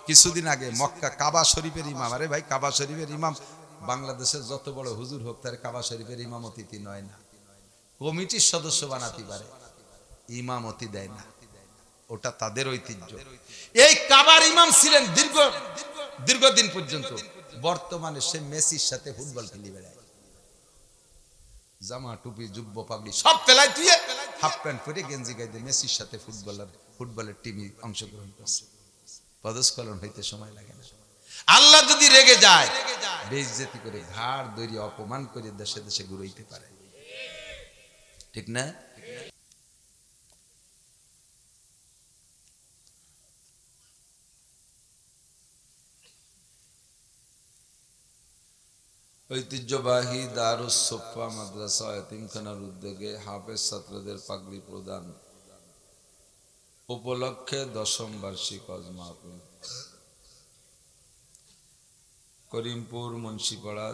কিছুদিন আগে মক্কা কাবা শরীফের ইমাম, আরে ভাই কাবা শরীফের ইমাম বাংলাদেশের যত বড় হুজুর হোক তার কাবা শরীফের ইমামতি নয় না, কমিটির সদস্য বানাতে পারে, ইমামতি দেয় না, ওটা তাদের ঐতিহ্য। এই কাবার ইমাম ছিলেন দীর্ঘদিন পর্যন্ত। বর্তমানে সে মেসির সাথে ফুটবল খেলি বেড়ায়, জামা টুপি জুব্ব পাগড়ি সব ফেলায় দিয়ে হাফ প্যান্ট পরে গেঞ্জি গাইতে মেসির সাথে ফুটবলের টিমে অংশগ্রহণ করছে। পদস্খলন হইতে সময় লাগে না। আল্লাহ যদি রেগে যায় বেইজ্জতি করে ঘাড় দড়ি অপমান করে দেশে দেশে ঘুরাইতে পারে, ঠিক না? ঐতিহ্যবাহী দারুস সোফা মাদ্রাসা এতিমখানার উদ্যোগে হাফেজ ছাত্রদের পাগড়ি প্রদান উপলক্ষে 10ম বার্ষিক ওয়াজ মাহফিল করিমপুর মুন্সিপাড়া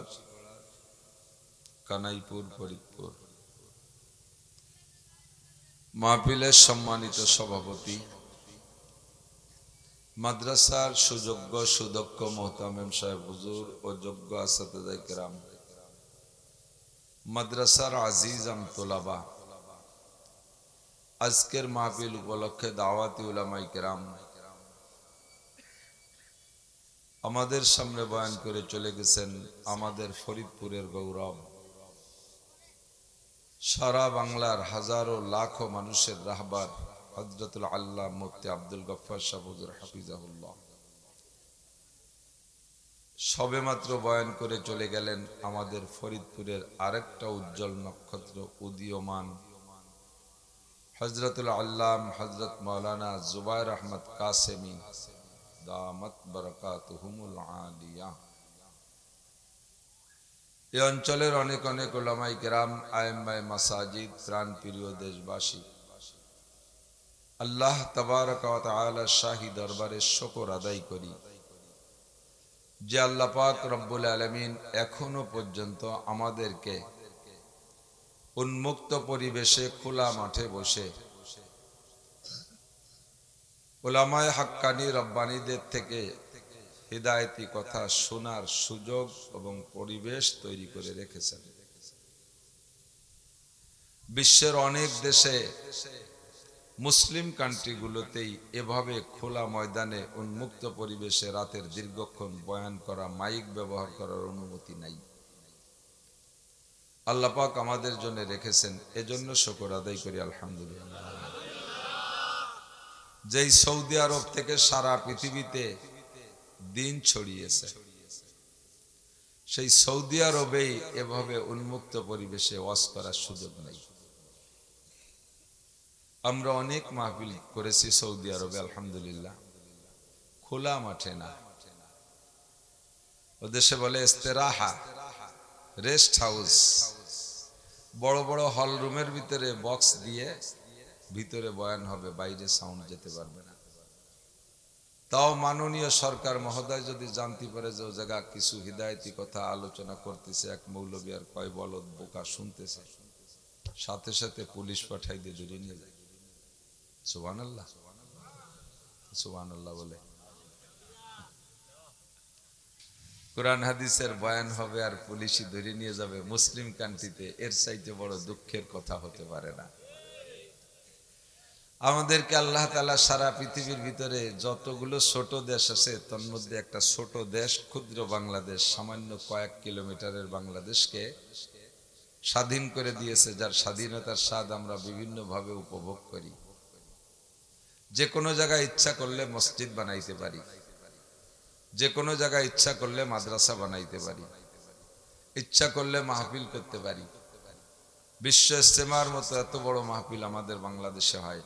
কানাইপুর ফরিদপুর। মাহফিলের সম্মানিত সভাপতি মাদ্রাসার সুযোগ্য সুদক্ষ মোহতামেম সাহেব হুজুর ও যোগ্য আসাতেদায়ে কেরাম, মাদ্রাসার আজিজাম তোলাবা, আজকের মাহফিল উপলক্ষে দাওয়াতি উলামায়ে কেরাম, আমাদের সামনে বয়ান করে চলে গেছেন আমাদের ফরিদপুরের গৌরব, সারা বাংলার হাজারো লাখো মানুষের রাহবার হযরতুল আল্লাহ মুফতি আব্দুল গফফার সাহেব হুজুর হাফিজাহুল্লাহ সবেমাত্র বয়ান করে চলে গেলেন আমাদের ফরিদপুরের আরেকটা উজ্জ্বল নক্ষত্র উদীয়মান হযরতুল আল্লাম হযরত মাওলানা জুবায়ের আহমদ কাসেমী দামাত বারাকাতুহুমুল আলিয়া। এই অঞ্চলের অনেক অনেক উলামায়ে কেরাম, আইম্মায়ে মাসাজিদ, প্রাণপ্রিয় দেশবাসী, আল্লাহ তাবারাকা ওয়া তাআলার শাহী দরবারে শুকর আদায় করি যে আল্লাহ পাক রব্বুল আলামিন এখনো পর্যন্ত আমাদেরকে উন্মুক্ত পরিবেশে খোলা মাঠে বসে উলামায়ে হাক্কানি রব্বানীদের থেকে হিদায়াতি কথা শোনার সুযোগ এবং পরিবেশ তৈরি করে রেখেছেন। বিশ্বের অনেক দেশে মুসলিম কান্ট্রিগুলোতেই এভাবে খোলা ময়দানে উন্মুক্ত পরিবেশে রাতের দীর্ঘক্ষণ বয়ান করা, মাইক ব্যবহার করার অনুমতি নাই। আল্লাহ পাক আমাদের জন্য রেখেছেন, এজন্য শুকর আদায় করি আলহামদুলিল্লাহ। যেই সৌদি আরব থেকে সারা পৃথিবীতে দিন ছড়িয়েছে, সেই সৌদি আরবেই এভাবে উন্মুক্ত পরিবেশে ওয়াজ করার সুযোগ নেই। আমরা অনেক মাহফিল করেছি সৌদি আরবে আলহামদুলিল্লাহ, খোলা মাঠে না, ও দেশে বলে ইস্তেরাহা, রেস্ট হাউস, বড় বড় হল রুমের ভিতরে বক্স দিয়ে ভিতরে বয়ান হবে, বাইরে সাউন্ড যেতে পারবে না। তাও মাননীয় সরকার মহোদয় যদি জানতে পারে যে ও জায়গা কিছু হিদায়তি কথা আলোচনা করতেছে, এক মৌলবী আর কয় বলদ বোকা শুনতেছে, সাথে সাথে পুলিশ পাঠাই দিয়ে ধরে নিয়ে যায়। সুবহানাল্লাহ, সুবহানাল্লাহ বলে কোরআন হাদিসের বয়ান হবে আর পুলিশই ধরে নিয়ে যাবে মুসলিম কান্ট্রিতে, এর চাইতে বড় দুঃখের কথা হতে পারে না। আমাদেরকে আল্লাহ তাআলা সারা পৃথিবীর ভিতরে যতগুলো ছোট দেশ আছে তার মধ্যে একটা ছোট দেশ ক্ষুদ্র বাংলাদেশ, সামান্য কয়েক কিলোমিটারের বাংলাদেশকে স্বাধীন করে দিয়েছে, যার স্বাধীনতার স্বাদ আমরা বিভিন্ন ভাবে উপভোগ করি। যে কোনো জায়গায় ইচ্ছা করলে মসজিদ বানাইতে পারি, যে কোনো জায়গায় ইচ্ছা করলে মাদ্রাসা বানাইতে পারি, ইচ্ছা করলে মাহফিল করতে পারি। বিশ্ব ইজতেমার মতো এত বড় মাহফিল আমাদের বাংলাদেশে হয়।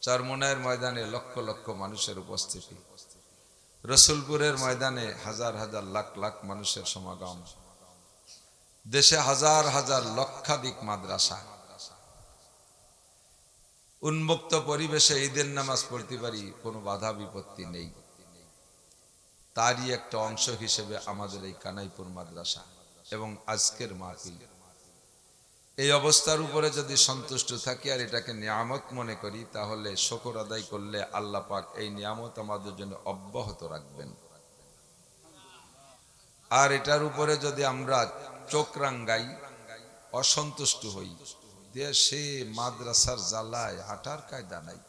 চরমোনাইয়ের ময়দানে লক্ষ লক্ষ মানুষের উপস্থিতি, রসুলপুরের ময়দানে হাজার হাজার লাখ লাখ মানুষের সমাগম, দেশে হাজার হাজার লক্ষাধিক মাদ্রাসা, উন্মুক্ত পরিবেশে ঈদের নামাজ পড়তে পারি, কোনো বাধা বিপত্তি নেই। তারই একটা অংশ হিসেবে আমাদের এই কানাইপুর মাদ্রাসা এবং আজকের মাহফিল। এই অবস্থার উপরে যদি সন্তুষ্ট থাকি আর এটাকে নিয়ামত মনে করি, তাহলে শুকর আদায় করলে আল্লাহ পাক এই নিয়ামত আমাদের জন্য অব্যাহত রাখবেন। আর এটার উপরে যদি আমরা চোখ রাঙ্গাই, অসন্তুষ্ট হই, দেশে মাদ্রাসার জ্বালায় হাঁটার কায়দা নাই,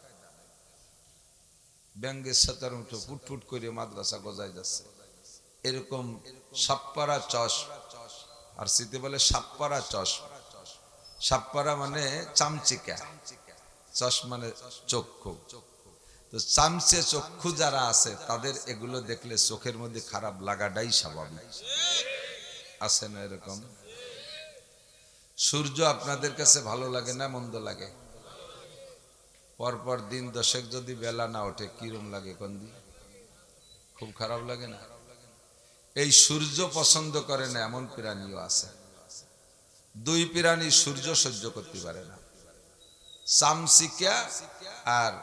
ব্যাঙ্গের সাতার মতো ফুটফুট করে মাদ্রাসা গজায় যাচ্ছে, এরকম সাপ্পারা চশ, আর সিতে বলে সাপ্পারা চশ। সাপ্পারা মানে চামচিকা, চশ মানে চক্ষু। তো চামচে চক্ষু যারা আছে তাদের এগুলো দেখলে চোখের মধ্যে খারাপ লাগাটাই স্বাভাবিক, আছে না এরকম? সূর্য আপনাদের কাছে ভালো লাগে না মন্দ লাগে? পরপর দিন 10 যদি বেলা না ওঠে কিরম লাগে? কোন দিন খুব খারাপ লাগে না? এই সূর্য পছন্দ করে না এমন প্রাণীও আছে। দুই প্রাণী সূর্য সহ্য করতে পারে না, সামসিকা আর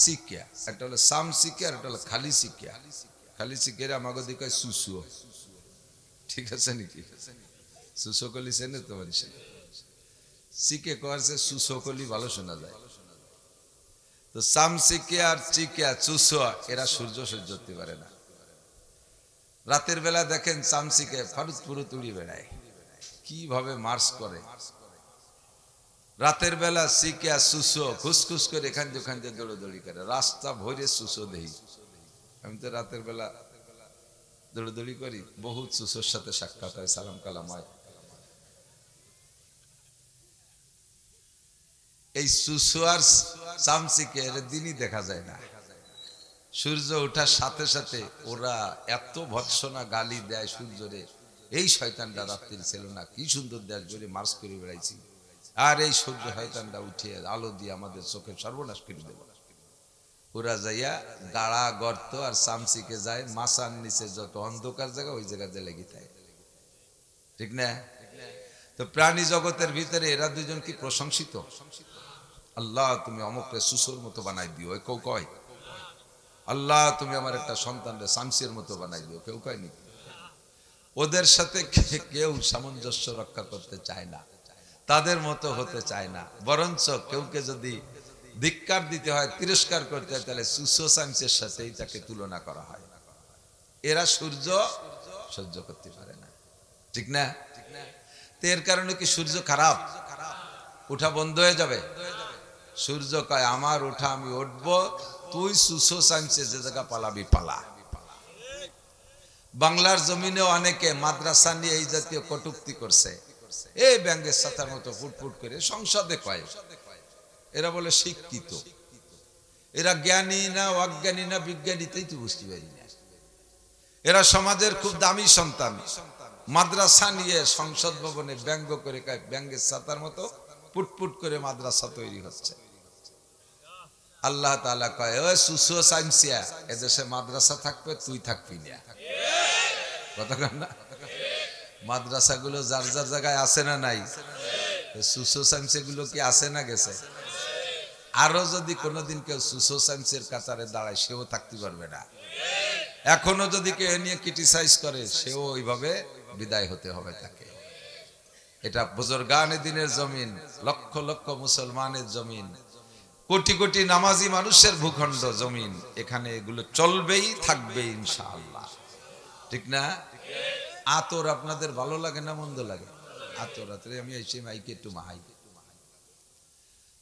সিকিয়া। একটা হলো সামসিকা আর একটা হলো খালি সিকিয়া। খালি সিকিয়া আমাকে দিকে সুসুও, ঠিক আছে নাকি? সুসোকলি চেনে তো মানুষ, সিকে করছে সুসোকলি ভালো শোনা যায়। তো সামসিকিয়া আর চিকিয়া চুসোয়া এরা সূর্য সহ্য করতে পারে না। রাতের বেলা দেখেন চামচিকে ফারুত ফুরুত উড়িয়ে বেড়ায়, কিভাবে মার্চ করে। রাতের বেলা সিকিয়া সুসো খুসখুস করে এখান দিয়ে দৌড়দৌড়ি করে, রাস্তা ভরে সুসো দেই। আমি তো রাতের বেলা দৌড়দৌড়ি করি, বহুত সুসোর সাথে সাক্ষাৎ হয়, সালাম কালাম হয়। এই সুসো আর চামচিকে এর দিনই দেখা যায় না। সূর্য ওঠার সাথে সাথে ওরা এত ভৎসনা গালি দেয় সূর্যরে, এই শয়তানটা রাত্রির ছিল না, কি সুন্দর দেশ জুড়ে মার্চ করে বেড়াইছি, আর এই সূর্য শয়তানটা উঠে আলো দিয়ে আমাদের চোখে সর্বনাশ করে দেব। ওরা যাইয়া গাড়া গর্ত আর চামচিকে যায় মাছার নিচে, যত অন্ধকার জায়গা ওই জায়গা যে লেগে থাকে, ঠিক না? তো প্রাণী জগতের ভিতরে এরা দুজন কি প্রশংসিত? আল্লাহ তুমি অমুকরে সুসোর মতো বানাই দিও, কেউ কয়? আল্লাহ তুমি আমার একটা সন্তানরে শামসির মতো বানাই দিও, কেউ কয়নি? ওদের সাথে কেউ সামঞ্জস্য রক্ষা করতে চায় না, তাদের মতো হতে চায় না। বরঞ্চ কেউকে যদি ধিক্কার দিতে হয়, তিরস্কার করতে হয়, তাহলে সুসো শামসের সাথেই তাকে তুলনা করা হয়। এরা সূর্য সহ্য করতে পারে না, ঠিক না? তো এর কারণে কি সূর্য খারাপ? উঠা বন্ধ হয়ে যাবে? সূর্য কয় আমার উঠা আমি উঠবো, তুই সুসো সাইন্সে যে জায়গা পালাবি পালা। বাংলার জমিনে অনেকে মাদ্রাসা নিয়ে এই জাতীয় কটূক্তি করছে, এই ব্যাঙ্গের সাথার মতো ফুটফুট করে সংসদে কয়। এরা বলে শিক্ষিত, এরা জ্ঞানী না অজ্ঞানী না বিজ্ঞানীতেই তো বুঝতে পারি না। এরা সমাজের খুব দামি সন্তান, মাদ্রাসা নিয়ে সংসদ ভবনে ব্যঙ্গ করে কয় ব্যাঙ্গের সাথার মতো ফুটফুট করে মাদ্রাসা তৈরি হচ্ছে। আল্লাহ তাআলা কয় ওই সুসো সাইন্সিয়া, এদেশে মাদ্রাসা থাকবে তুই থাকবি না। কথা কন না? মাদ্রাসাগুলো যার যার জায়গায় আছে না নাই? সুসো সাইন্সে গুলো কি আছে না গেছে? আরো যদি কোনোদিন কেউ সুসো সাইন্সের কাতারে দাঁড়ায় সেও থাকতে পারবে না। এখনো যদি কেউ নিয়ে ক্রিটিসাইজ করে সেও ওইভাবে বিদায় হতে হবে তাকে। এটা বুজুর্গানে দ্বীনের জমিন, লক্ষ লক্ষ মুসলমানের জমিন, কোটি কোটি নামাজি মানুষের ভূখণ্ড জমিন, এখানে এগুলো চলবেই থাকবে ইনশাআল্লাহ, ঠিক না? আতর আপনাদের ভালো লাগে না মন্দ লাগে? আতর আতরে আমি এসে মাইকে একটু মাহাই।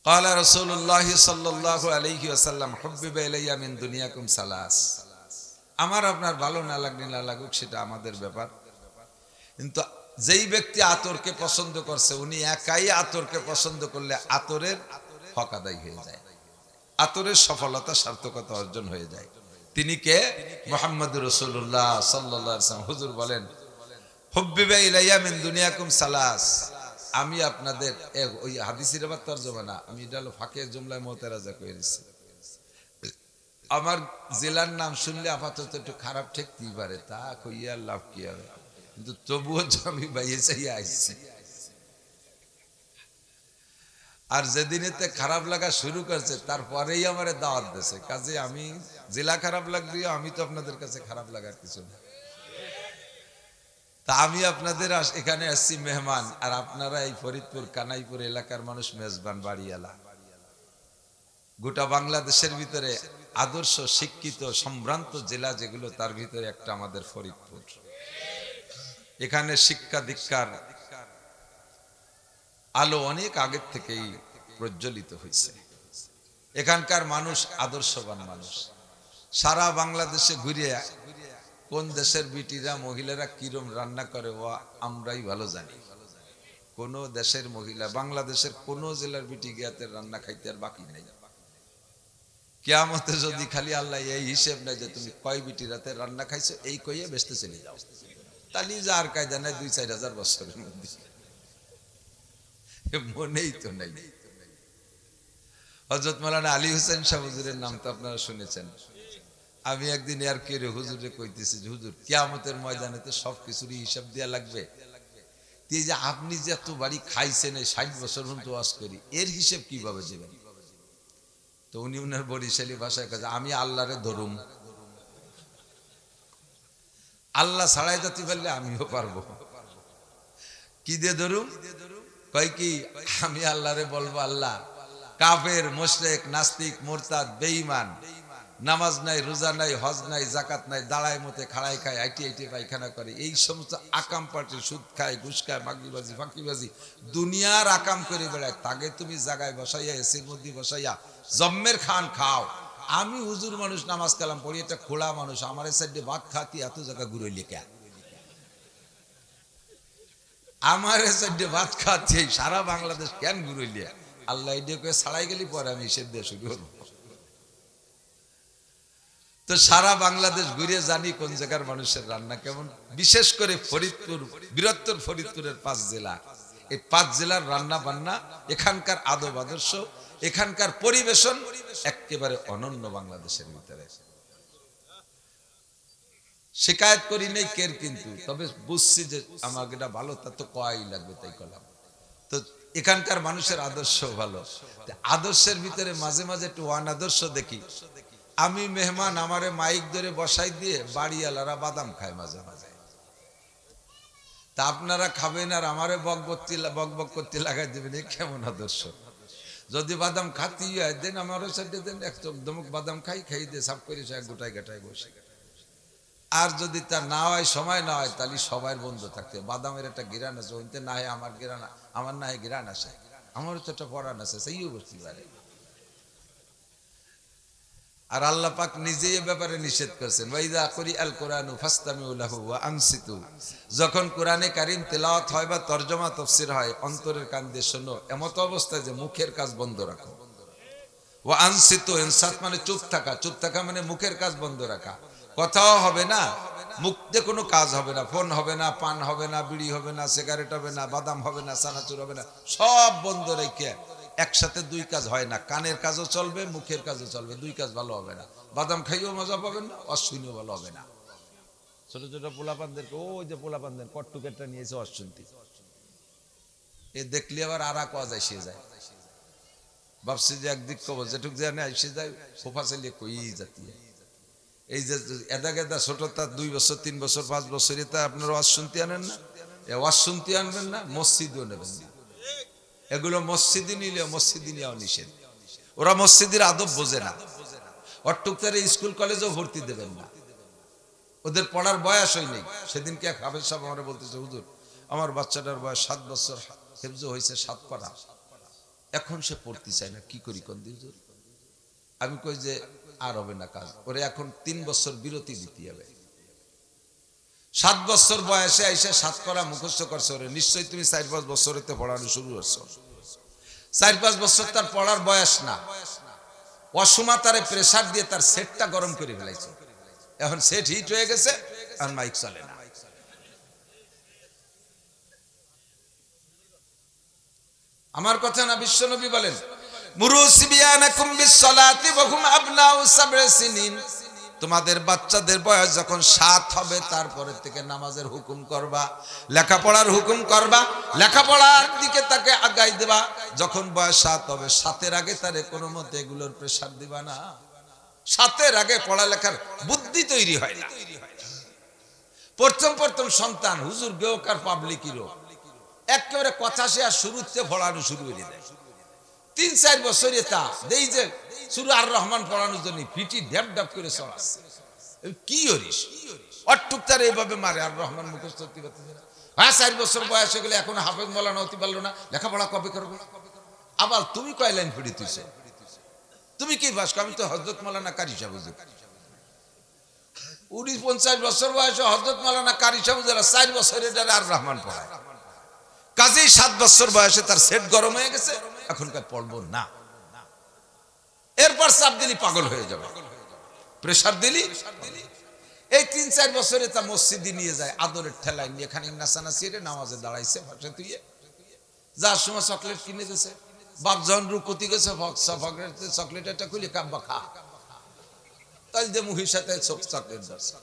ক্বালা রাসূলুল্লাহ সাল্লাল্লাহু আলাইহি ওয়াসাল্লাম হুব্বিবা ইলাইয়া মিন দুনিয়াকুম সালাস। আমার আপনার ভালো না লাগলে না লাগুক সেটা আমাদের ব্যাপার, কিন্তু যেই ব্যক্তি আতরকে পছন্দ করছে উনি একাই আতরকে পছন্দ করলে আতরের হক আদায় হয়ে যায়, আতরের সফলতা সার্থকতা অর্জন হয়ে যায়। তিনি কে? মুহাম্মদুর রাসূলুল্লাহ সাল্লাল্লাহু আলাইহি ওয়াসাল্লাম। হুজুর বলেন হুব্বিবা ইলাইয়া মিন দুনিয়াকুম সালাস, আমি আপনাদের ওই হাদিসের আবার তরজমা না, আমি এটা হলো ফাঁকে জুমলায় মুতারাজা করে দিচ্ছি। আমার জেলার নাম শুনলে আপাতত একটু খারাপ ঠেকতেই পারে, তা কইয়া লাভ কি হবে, কিন্তু তবুও আমি বাইরে চাইয়া আসছি। আর যেদিনেতে খারাপ লাগা শুরু করছে তারপরেই আমার দাওয়াত দিয়েছে, কাজে আমি জেলা খারাপ লাগলেও আমি তো আপনাদের কাছে খারাপ লাগার কিছু না। তা আমি আপনাদের এখানে আসছি মেহমান, আর আপনারা এই ফরিদপুর কানাইপুর এলাকার মানুষ মেজবান বাড়িওয়ালা। গোটা বাংলাদেশের ভিতরে আদর্শ শিক্ষিত সম্ভ্রান্ত জেলা যেগুলো, তার ভিতরে একটা আমাদের ফরিদপুর। এখানে শিক্ষা দীক্ষার আলো অনেক আগের থেকেই প্রজ্বলিত হয়েছে। এখানকার মানুষ আদর্শবান মানুষ। সারা বাংলাদেশে ঘুরে কোন দেশের বিটিরা মহিলারা কিরম রান্না করে ও আমরাই ভালো জানি। কোন দেশের মহিলা বাংলাদেশের কোন জেলার বিটি গিয়াতে রান্না খাইতে আর বাকি নাই। কিয়ামতে যদি খালি আল্লাহ এই হিসেব নাই যে তুমি কয় বিটি রাতে রান্না খাইছো, এই কইয়ে বেচতে চলে যাও, তাহলে যা আর কায়দা নাই ২-৪ হাজার বছরের মধ্যে। মনেই তো নাই। হযরত মাওলানা আলী হোসেন শাহ হুজুরের নাম তো আপনারা শুনেছেন। আমি একদিন আর কে হুজুরে কইতেছি যে হুজুর কিয়ামতের ময়দানে তো সবকিছুরই হিসাব দেওয়া লাগবে, এই যে আপনি যে এত বাড়ি খাইছেন এই ৬০ বছর পর্যন্ত ওয়াজ করি, এর হিসেব কিভাবে দেবেন? তো উনি উনার বরিশালী ভাষায় কাছে, আমি আল্লাহরে ধরুম, আল্লাহ ছাড়াই যেতে পারলে আমিও পারবো। কি দিয়ে ধরুম? কয় কি, আমি আল্লাহরে বলবো আল্লাহ কাফের, মুশরিক, নাস্তিক, মুরতাদ, বেঈমান, নামাজ নাই, রোজা নাই, হজ নাই, জাকাত নাই, দাঁড়ায় মতে খাড়াই খায়, আইটি আইটি পায়খানা করে, এই সমস্ত আকাম পার্টি, সুদ খায়, ঘুষ খায়, মাগিবাজি ফাঁকিবাজি, দুনিয়ার আকাম করে বেড়ায়, তাকে তুমি জায়গায় বসাইয়া এসির মধ্যে বসাইয়া জম্মের খান খাও। আমি হুজুর মানুষ, নামাজ কালাম পড়ি, এটা খোলা মানুষ, আমার সাইডে ভাত খাতি এত জায়গা ঘুরে লেখা, আমার সাইডে ভাত খাচ্ছি সারা বাংলাদেশ কেন ঘুরইলিয়া? আল্লাহ এদিকে ছাড়াই গেলি পরে আমি হিসেব দিয়ে শুরু করবো। তো সারা বাংলাদেশ ঘুরে জানি কোন জায়গার মানুষের রান্না কেমন। বিশেষ করে ফরিদপুর, বৃহত্তর ফরিদপুরের ৫ জেলা, এই ৫ জেলার রান্না বান্না, এখানকার আদব আদর্শ, এখানকার পরিবেশন একেবারে অনন্য বাংলাদেশের ভিতরে। শিকায়ত করি নেই কের, কিন্তু তবে বুঝছি যে আমাকে এটা ভালো, তা তো কয়াই লাগবে, তাই করলাম। তো এখানকার মানুষের আদর্শ ভালো। আদর্শের ভিতরে মাঝে মাঝে একটু অনাদর্শ দেখি। আমি মেহমান, আমারে মাইক ধরে বসাই দিয়ে বাড়িওয়ালারা বাদাম খায় মাঝে মাঝে। তা আপনারা খাবেন আর আমারে বক বক করতে লাগাই দেবেন, কেমন আদর্শ? যদি বাদাম খাতি হয় দেন, আমারও সাইডে দেন, এক চোখ দমক বাদাম খাই, খাই দিয়ে সাফ করে এক গোটায় গাটায় বসে। আর যদি তা না হয়, সময় না হয়, তাহলে সবাই বন্ধ থাকতে। বাদামের একটা গিরান আছে, ওইতে না হয় আমার গিরান, আমার না হয় গিরান আসে, আমারও তো একটা পরান আছে, সেইও বসতে পারে। আর আল্লাহ পাক নিজেই এ ব্যাপারে নিষেধ করেছেন, ওয়াইদা কুরিআল কুরআনু ফাসতামিউ লাহু ওয়া আনসিতু। যখন কোরআনে কারীম তেলাওয়াত হয় বা তরজমা তাফসীর হয়, অন্তরের কান দিয়ে শোনো, এমত অবস্থায় যে মুখের কাজ বন্ধ রাখো। ওয়া আনসিতু, ইনসাত মানে চুপ থাকা, চুপ থাকা মানে মুখের কাজ বন্ধ রাখা। কথাও হবে না, মুখ দিয়ে কোনো কাজ হবে না, ফোন হবে না, পান হবে না, বিড়ি হবে না, সিগারেট হবে না, বাদাম হবে না, চানাচুর হবে না, সব বন্ধ রেখে। একসাথে ২ কাজ হয় না, কানের কাজও চলবে, মুখের কাজও চলবে, ২ কাজ ভালো হবে না। বাদাম খাইও মজা পাবেন না, অশ্বিনীও ভালো হবে না। ছোট ছোট পোলাপানদেরকে, ওই যে পোলাপানদের কট্টুকেরটা নিয়েছে অশ্বন্তী, এ দেখলে আবার আর কাজ এসে যায়। ভাবছি যে একদিক কব যেটুক জানে এসে যায়, ফোফা চালিয়ে কই জাতি। এই যে এদা গেদা ছোট, তার ২ বছর ৩ বছর ৫ বছর, এটা আপনারা ওয়াজ শুনতে আনেন না, ওয়াজ শুনতে আনবেন না, মসজিদও নেবেন না। এগুলো মসজিদে নিলে মসজিদে নেওয়া নিষেধ। ওরা মসজিদের আদব বোঝে না। অট্টুকতারে স্কুল কলেজেও ভর্তি দেবেন না, ওদের পড়ার বয়স হয় নেই। সেদিনকে এক হাফেজ সাহেব আমরা বলতেছে, হুজুর আমার বাচ্চাটার বয়স ৭ বছর, হেফজ হয়েছে ৭ পারা, এখন সে পড়তে চায় না, কি করি কোন হুজুর? আমি কই যে আর হবে না কাজ, ওরে এখন ৩ বছর বিরতি দিতে হবে। ৭ বছর বয়সে আইসা ৭ পারা মুখস্থ করছে, ওরে নিশ্চয়ই তুমি ৪-৫ বছরেতে পড়ানো শুরু করছো। ৪-৫ বছর তার পড়ার বয়স না, অসমা তারে প্রেসার দিয়ে তার সেটটা গরম করে ফেলাইছে। এখন সেট হিট হয়ে গেছে, আর মাইক চলে না। আমার কথা না, বিশ্বনবী বলেন, মুরু সিবিয়ানাকুম বিসসালাতি ওয়া হুম আবনাউ সাব'i সিনিন। তোমাদের বাচ্চাদের বয়স যখন ৭ হবে, তারপরে থেকে নামাজের হুকুম করবা, লেখাপড়ার হুকুম করবা, লেখাপড়ার দিকে তাকে আগাই দেবা। যখন বয়স ৭ হবে, ৭-এর আগে তারে কোনো মতে এগুলোর প্রেসার দিবা না। ৭-এর আগে পড়ালেখার বুদ্ধি তৈরি হয় না। প্রথম প্রথম সন্তান হুজুর গেওকার পাবলিকেরও একেবারে কথা সে আর শুরুতে পড়ানো শুরু করে দেয়। 3-4 বছরে তা দেই যে সূরা আর রহমান পড়ানোর জন্য পিটি ড্যাপ ড্যাপ করে চলাচ্ছে। কি হরিস অটুক তার এইভাবে মারে আর রহমান মুখস্থ করতে পারতেছে না। 4 বছর বয়স হয়ে গেলে এখন হাফেজ মাওলানা হতে পারলো না, লেখাপড়া কবে করবো? আবার তুমি কয় লাইন পড়ে তুইছো? তুমি কি ভাস? আমি তো হযরত মাওলানা কারি সাহেব হুজুর। 49 বছর বয়সে হযরত মাওলানা কারি সাহেব হুজুর 4 বছরের আর রহমান পড়ায়। কাজেই 7 বছর বয়সে তার সেট গরম হয়ে গেছে, এখনকার পড়বো না। এরপর চাপ দিলি পাগল হয়ে যাবে, প্রেসার দিলি। এই 3-4 বছরে তা মসজিদে নিয়ে যায় আদরের ঠেলায় নিয়ে, খানিক নাচানাচি রে নামাজে দাঁড়াইছে, ফাঁসে তুইয়ে যার সময় চকলেট কিনে দিয়েছে। বাপ যখন রুকুতি গেছে চকলেট একটা খুলে কাব্বা খা, তাই যে মুহির সাথে চকলেট ধরছে।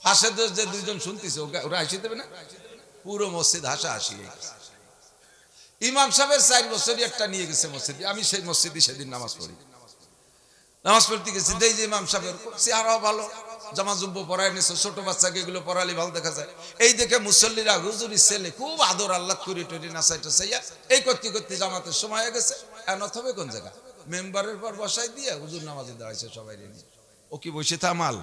হাসে দোষ যে দুইজন শুনতেছে, ওরা হাসি দেবে না? পুরো মসজিদ হাসা হাসি। ইমাম সাহেবের 4 বছরই একটা নিয়ে গেছে মসজিদে। আমি সেই মসজিদে সেদিন নামাজ পড়ি, নামাজ পড়তে গেছি। দেই যে ইমাম সাহেবের চেহারাও ভালো, জামা জুব্বো পরায় নিছে, ছোট বাচ্চাকে এগুলো পড়ালে ভালো দেখা যায়। এই দেখে মুসল্লিরা হুজুরি ছেলে খুব আদর আল্লাহ করে টরি নাচাই টাচাইয়া এই করতে করতে জামাতের সময় হয়ে গেছে। এখন হবে কোন জায়গা? মেম্বারের পর বসাই দিয়ে হুজুর নামাজে দাঁড়াইছে সবাই নিয়ে। ও কি বসে থামাল?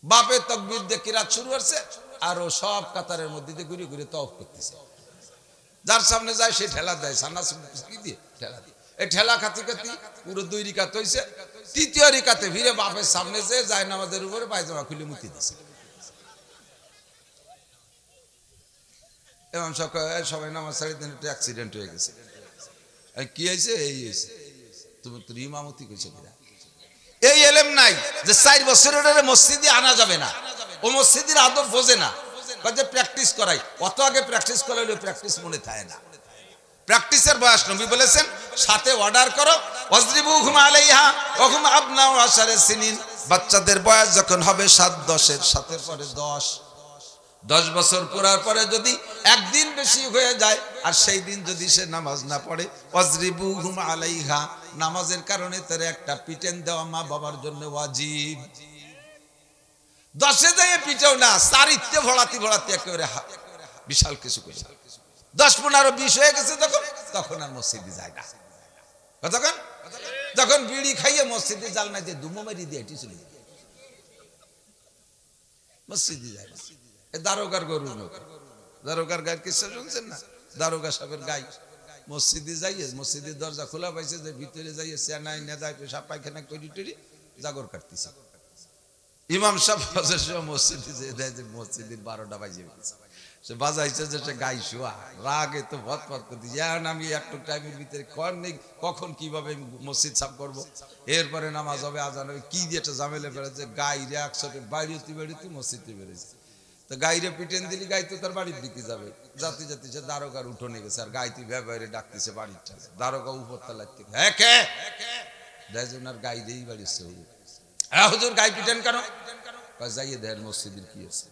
বাপের তাকবীর দিয়ে কিরাত শুরু হচ্ছে, আর ও সব কাতারের মধ্যে দিয়ে ঘুরে ঘুরে তওয়াফ করতেছে। যার সামনে যায় সে ঠেলা দেয়, সান্নাস কি দিয়ে ঠেলা দিয়ে। এই ঠেলা খাতি খাতি পুরো 2 রিকাত হইছে। 3য় রিকাতে ভিড়ে বাপের সামনে যে যায় নামাজের উপরে পায়জামা খুলে মুতি দিছে। এবং সবাই নামাজ ছাড়ি দিন একটা অ্যাক্সিডেন্ট হয়ে গেছে। কি হয়েছে? এই হয়েছে। তুমি তোর ইমামতি কইছে কিনা? এই এলেম নাই যে 4 বছরের মসজিদে আনা যাবে না, ও মসজিদের আদব বোঝে না, যে প্র্যাকটিস করাই। অত আগে প্র্যাকটিস করাইলে প্র্যাকটিস মনে থাকে না। প্র্যাকটিসের বয়স নবী বলেছেন সাথে অর্ডার করো, ওয়াজরিবুহুম আলাইহা ওয়া হুম আবনাউ আশারে সিনিন। বাচ্চাদের বয়স যখন হবে 7-10 সাথে পরে 10 বছর পুরার পরে যদি একদিন বেশি হয়ে যায় আর সেই দিন যদি সে নামাজ না পড়ে, ওয়াজরিবুহুম আলাইহা, নামাজের কারণে তার একটা পিটেন দেওয়া মা বাবার জন্য ওয়াজিব। 10 যায় পিটেও না, 4 ভোড়াতে ভোড়াতে একেবারে বিশাল কিছু করে 10-15-20 হয়ে গেছে তখন আর মসজিদে যায় না। কতক্ষণ? যখন বিড়ি খাইয়ে মসজিদে জাল না দিয়ে দুমো মারি দিয়ে এটি চলে যায়, মসজিদে যায় না। দারোগার গরু, দারোগার গায়ের কিসা শুনছেন না? দারোগা সাহেবের গাই মসজিদে যাইয়ে, মসজিদের দরজা খোলা পাইছে, যে ভিতরে যাইয়ে চেনাই নেদায় পেশাব পায়খানা করি টরি জাগর কাটতেছে। ইমাম সাহেব মসজিদে যে দেয় যে মসজিদের 12টা বাজে গেছে, সে বাজাইছে যে সে গাই শোয়া রাগে তো ভৎপথ করতে। এখন আমি একটু টাইমের ভিতরে কখন কিভাবে মসজিদ সাফ করবো, এরপরে নামাজ হবে, আজান হবে, কি দিয়ে একটা ঝামেলা বেড়েছে। গাইরে একসাথে বাড়িতে বেড়িতে মসজিদে বেড়েছে। তো গাইরে পিটেন দিলি, গাই তো তার বাড়ির দিকে যাবে। যাতে যাতে সে দারোগার উঠোনে গেছে, আর গাইতে ব্যবহারে ডাকতেছে বাড়ির টালে। দারোগা উপর তালার থেকে হ্যাঁ কে দেখুন আর গাইরেই বাড়িছে। হ্যাঁ হুজুর গাই পিটেন কেন? যাইয়ে দেন মসজিদের কি আছে,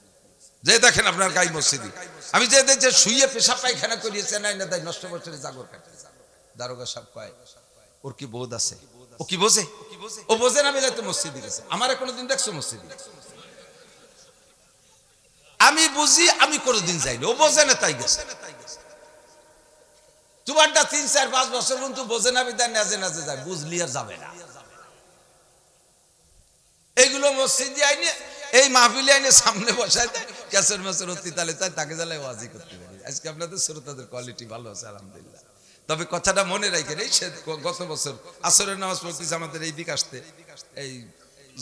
যে দেখেন আপনার গাই মসজিদে। আমি যে দেখছি শুয়ে পেশাব পায়খানা করিয়েছে নাই না তাই নষ্ট বছরে জাগর কাটে। দারোগা সাহেব কয় ওর কি বোধ আছে? ও কি বোঝে? ও বোঝে না মিলে তো মসজিদে গেছে। আমার কোনোদিন দেখছো মসজিদে? আমি বুঝি, আমি কোনোদিন যাইনি, ও বোঝে না তাই গেছে। তোমারটা 3-4-5 বছর কিন্তু বোঝে না বিদায় নাজে নাজে যায়, বুঝলি আর যাবে না। এইগুলো মসজিদে আইনে এই মাহফিলে আইনে সামনে বসায় দেয়, ক্যাসের মাসের অতি তালে তাই তাকে জ্বালায় ওয়াজি করতে পারি। আজকে আপনাদের শ্রোতাদের কোয়ালিটি ভালো আছে আলহামদুলিল্লাহ। তবে কথাটা মনে রাখেন, এই গত বছর আসরের নামাজ পড়তেছি আমাদের এই দিক আসতে, এই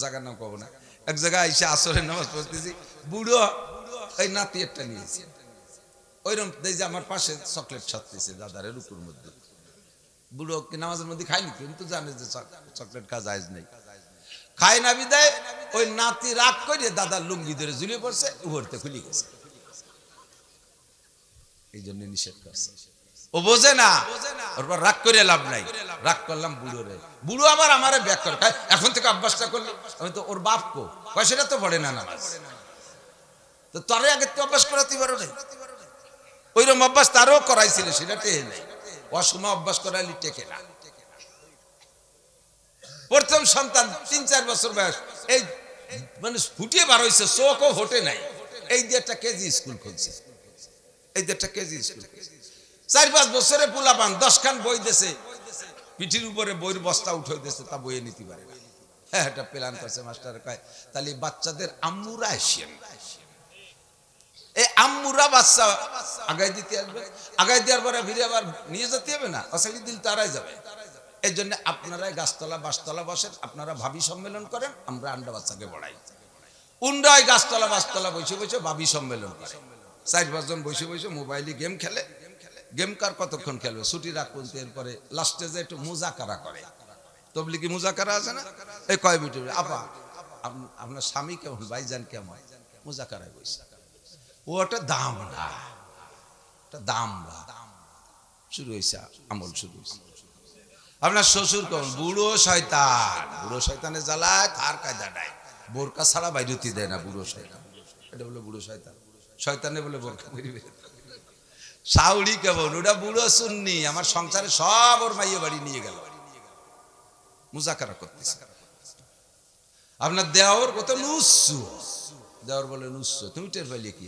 জায়গার নাম কব না, এক জায়গায় আইসে আসরের নামাজ পড়তেছি, বুড়ো এই নাতি একটা নিয়েছে, ওইরকম এই যে আমার পাশে চকলেট ছাড়তেছে দাদারের উপর মধ্যে। বুড়ো নামাজের মধ্যে খায়নি, কিন্তু জানে যে চকলেট খাওয়া জায়েজ নেই, খায় না বিদায় ওই নাতি রাগ করে দাদার লুঙ্গি ধরে ঝুলিয়ে পড়ছে, উপরতে খুলে গেছে। এই জন্য নিষেধ করছে, ও বোঝে না, ওর পর রাগ করে লাভ নাই। রাগ করলাম বুড়ো রে, বুড়ো আবার আমারে ব্যাক করে, এখন থেকে অভ্যাসটা করলি। আমি তো ওর বাপ কো কয় সেটা তো পড়ে না নামাজ, তো তারে আগে তো অভ্যাস করাতে পারো নাই। ওইরকম অভ্যাস তারও করাইছিল, সেটা টেহে নেই। অসময় অভ্যাস করাইলি টেকে না। প্রথম সন্তান 3-4 বছর বয়স, এই মানে ফুটিয়ে বার হয়েছে, চোখও হোটে নাই। এই দিয়ে একটা কেজি স্কুল খুলছে, এই দিয়ে একটা কেজি স্কুল। 4-5 বছরে পোলাপান 10 খান বই দিয়েছে, পিঠির উপরে বইয়ের বস্তা উঠে দিয়েছে, তা বইয়ে নিতে পারে না। হ্যাঁ, এটা প্ল্যান করছে মাস্টার কয়, তাহলে বাচ্চাদের আম্মুরা আসেন, এই আম্মুরা বাচ্চা আগাই দিতে আসবে, আগাই দেওয়ার পরে ফিরে আবার নিয়ে যেতে হবে না, অসালি দিল তারাই যাবে। এই জন্য আপনারাই গাছতলা বাসতলা বসেন, আপনারা ভাবি সম্মেলন করেন, আমরা আন্ডা বাচ্চাকে বড়াই। উন্ডায় গাছতলা বাসতলা বসে বসে ভাবি সম্মেলন করে, 4-5 জন বসে বসে মোবাইলে গেম খেলে। গেম কার কতক্ষণ খেলবে, ছুটি রাখুন, এরপরে লাস্টে যে একটু মুজাকারা করে। তবলিগি মুজাকারা আছে না, এই কয় মিনিট, আপা আপনার স্বামী কেমন, ভাইজান কেমন, মুজাকারায় বসে। ও একটা দাম না, একটা দাম না, শুরু হয়েছে আমল, শুরু হয়েছে। আপনার শ্বশুর কেমন, বুড়ো শয়তান, বুড়ো শয়তানের জ্বালায় তার কায়দা নাই, বোরকা ছাড়া বাইরতি দেয় না বুড়ো শয়তান, এটা বলে বুড়ো শয়তান, শয়তানে বলে বোরকা বেরিয়ে। শাউরি কেমন, ওটা বুড়ো সুন্নি, আমার সংসারে সব ওর মাইয়ে বাড়ি নিয়ে গেল, মুজাকারা করতেছে। আপনার দেওর কত নুসু, দেওর বলে নুসু, তুমি টের পাইলে কি?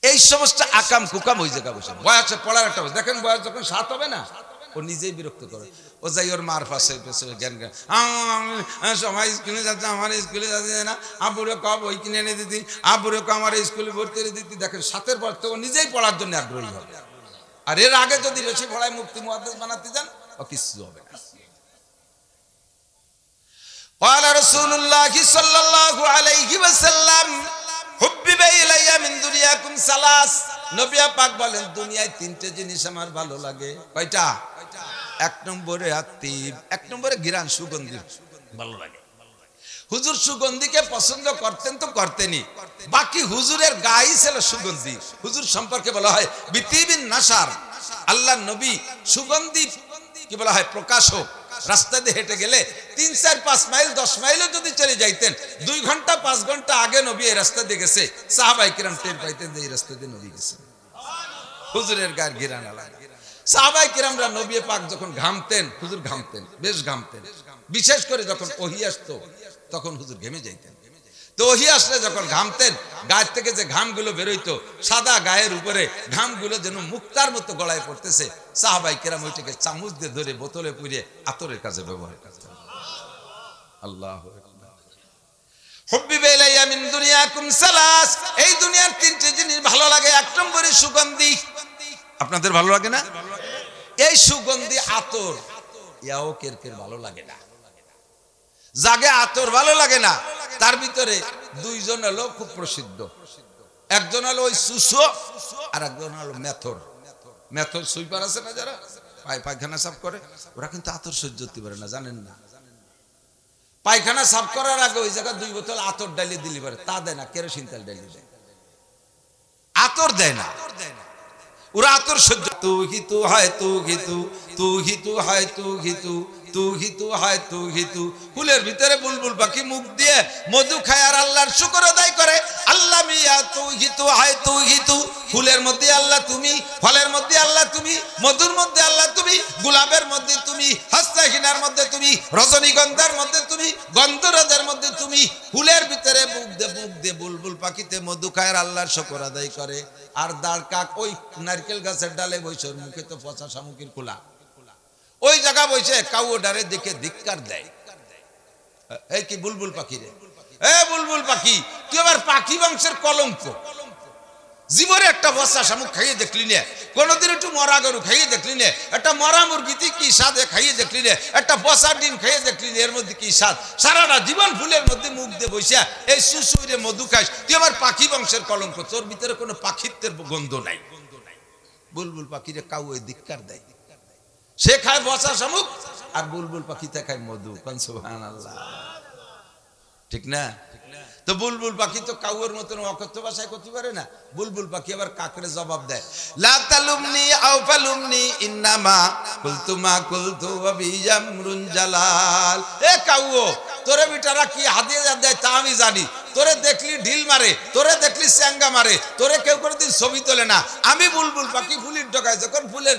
এই সমস্ত আকাম কুকাম ওই জায়গা বসে। বয়সে পড়ার একটা দেখেন, বয়স যখন 7 হবে না, ও নিজেই বিরক্ত করে, ও যাই ওর মার পাশে জ্ঞান জ্ঞান, সবাই স্কুলে যাচ্ছে, আমার স্কুলে যাচ্ছে না, আব্বুরে কব বই কিনে এনে দিতি, আব্বুরে কব আমার স্কুলে ভর্তি করে দিতি। দেখেন 7-এর পর তো ও নিজেই পড়ার জন্য আগ্রহী হবে। আর এর আগে যদি বেশি পড়ায় মুফতি মুহাদ্দিস বানাতে যান, ও কিছু হবে না। قال رسول الله صلى الله عليه وسلم হুব্বিবা ইলাইয়া মিন দুনিয়াকুম সালাস, নবী পাক বলেন দুনিয়ায় 3টে জিনিস আমার ভালো লাগে। কয়টা? 1 নম্বরে আতিব, 1 নম্বরে ঘ্রাণ, সুগন্ধি ভালো লাগে। হুজুর সুগন্ধিকে পছন্দ করতেন তো করতেনই, বাকি হুজুরের গায়ে ছিল সুগন্ধি। হুজুর সম্পর্কে বলা হয় বিতিবিন নাসার, আল্লাহর নবী সুগন্ধি কি বলা হয়, প্রকাশক। রাস্তা দিয়ে হেঁটে গেলে 3-4-5 মাইল 10 মাইলও যদি চলে যাইতেন, 2 ঘন্টা 5 ঘন্টা আগে নবী এই রাস্তা দিয়ে গেছে, সাহাবায়ে কিরাম টের পাইতেন যে এই রাস্তা দিয়ে নবী গেছে। হুজুরের গায়ের ঘ্রাণ আলাদা। সাহাবায়ে কিরামরা নবী পাক যখন ঘামতেন, হুজুর ঘামতেন, বেশ ঘামতেন। বিশেষ করে যখন ওহী আসতো তখন হুজুর ঘেমে যাইতেন। তো ওহী আসলে যখন ঘামতেন, গায়ের থেকে যে ঘামগুলো বেরোইতো, সাদা গায়ের উপরে ঘামগুলো যেন মুক্তার মতো গলায় পড়তেছে, সাহাবায়ে কেরাম ওইটাকে চামচ দিয়ে ধরে বোতলে পুরে আতরের কাজে ব্যবহার করতেন। আল্লাহু আকবার। হুব্বিবা ইলাইয়া মিন দুনিয়াকুম সালাস, এই দুনিয়ার 3টে জিনিস ভালো লাগে। 1 নম্বরে সুগন্ধি। আপনাদের ভালো লাগে না? এই সুগন্ধি আতর, ইয়াও কেরকের ভালো লাগে না। জাগে আতর ভালো লাগে না, তার ভিতরে 2 জন হলো খুব প্রসিদ্ধ। একজন হলো ওই সুসো, আর একজন হলো মেথর। মেথর সুইপার আছে না, যারা পায়খানা সাফ করে, ওরা কিন্তু আতর সহ্য করতে পারে না, জানেন না? পায়খানা সাফ করার আগে ওই জায়গায় 2 বোতল আতর ডালিয়ে দিলি পারে, তা দেয় না, কেরোসিন তেল ডালিয়ে দেয়, আতর দেয় না। ওরা আতর সহ্য। তু হি তু হয়, তু হি তু, তু হি তু হয়, তু হি তু, তু হি তু হয়, তু হি তু। ফুলের ভিতরে বুলবুল পাখি মুখ দিয়ে মধু খায় আর আল্লাহর শুকর আদায় করে। আল্লাহ মিয়া তু হি তু হয়, তু হি তু। ফুলের মধ্যে আল্লাহ তুমি, ফলের মধ্যে আল্লাহ তুমি, মধুর মধ্যে আল্লাহ তুমি, গোলাপের মধ্যে তুমি, হাসনাহিনার মধ্যে তুমি, রজনীগন্ধার মধ্যে তুমি, গন্ধরাজের মধ্যে তুমি। ফুলের ভিতরে মুখ দিয়ে বুলবুল পাখিতে মধু খায় আর আল্লাহর শুকর আদায় করে। আর দাঁড় কাক ওই নারকেল গাছের ডালে বসে, মুখে তো পচা শামুকের খোলা, ওই জায়গা বসে কাউ ডারে দেখে ধিক্কার দেয়। এই কি বুলবুল পাখি রে, এ বুলবুল পাখি, তুই আবার পাখি বংশের কলঙ্ক। জীবনে একটা বসা শামুক খাইয়ে দেখলি নে, কোনদিন একটু মরা গরু খাইয়ে দেখলি নে, একটা মরা মুরগিতে কি স্বাদে খাইয়ে দেখলি নে, একটা বসা ডিম খাইয়ে দেখলি নে, এর মধ্যে কি স্বাদ। সারাটা জীবন ফুলের মধ্যে মুখ দিয়ে বসে এই সুসুইরে মধু খাইস, তুই আবার পাখি বংশের কলঙ্ক, তোর ভিতরে কোনো পাখিত্বের গন্ধ নাই। বুলবুল পাখিরে কাউ ওই ধিক্কার দেয়। সে খায় বসা শামুক আর বুলবুল পাখিতে খায় মধু। সুবহানাল্লাহ, ঠিক না? তো বুলবুল পাখি তো কাউয়ের মতন অকথ্য ভাষায় করতে পারে না। বুলবুল পাখি আবার কাকরে জবাব দেয়, লা তালুমনি আও ফালুমনি ইন্নামা কুলতু মা কুলতু ওয়া বিয়ামরুন জালাল। এ কাউও, তোরে বিটারা কি হাদিয়া দেয় তা আমি জানি, তোরে দেখলি ঢিল মারে, তোরে দেখলি চ্যাঙ্গা মারে, তোরে কেউ কোনোদিন ছবি তোলে না। আমি বুলবুল পাখি ফুলের ডগায় যখন ফুলের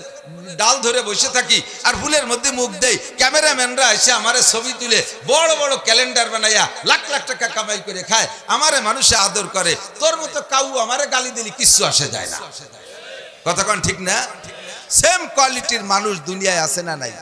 ডাল ধরে বসে থাকি আর ফুলের মধ্যে মুখ দেই, ক্যামেরাম্যানরা এসে আমারে ছবি তুলে বড় বড় ক্যালেন্ডার বানাইয়া লাখ লাখ টাকা কামাই করে খায়, আমারে মানুষে আদর করে। তোর মতো কাউ আমারে গালি দিলি কিচ্ছু আসে যায় না। কতক্ষণ ঠিক না? সেম কোয়ালিটির মানুষ দুনিয়ায় আছে না নাই?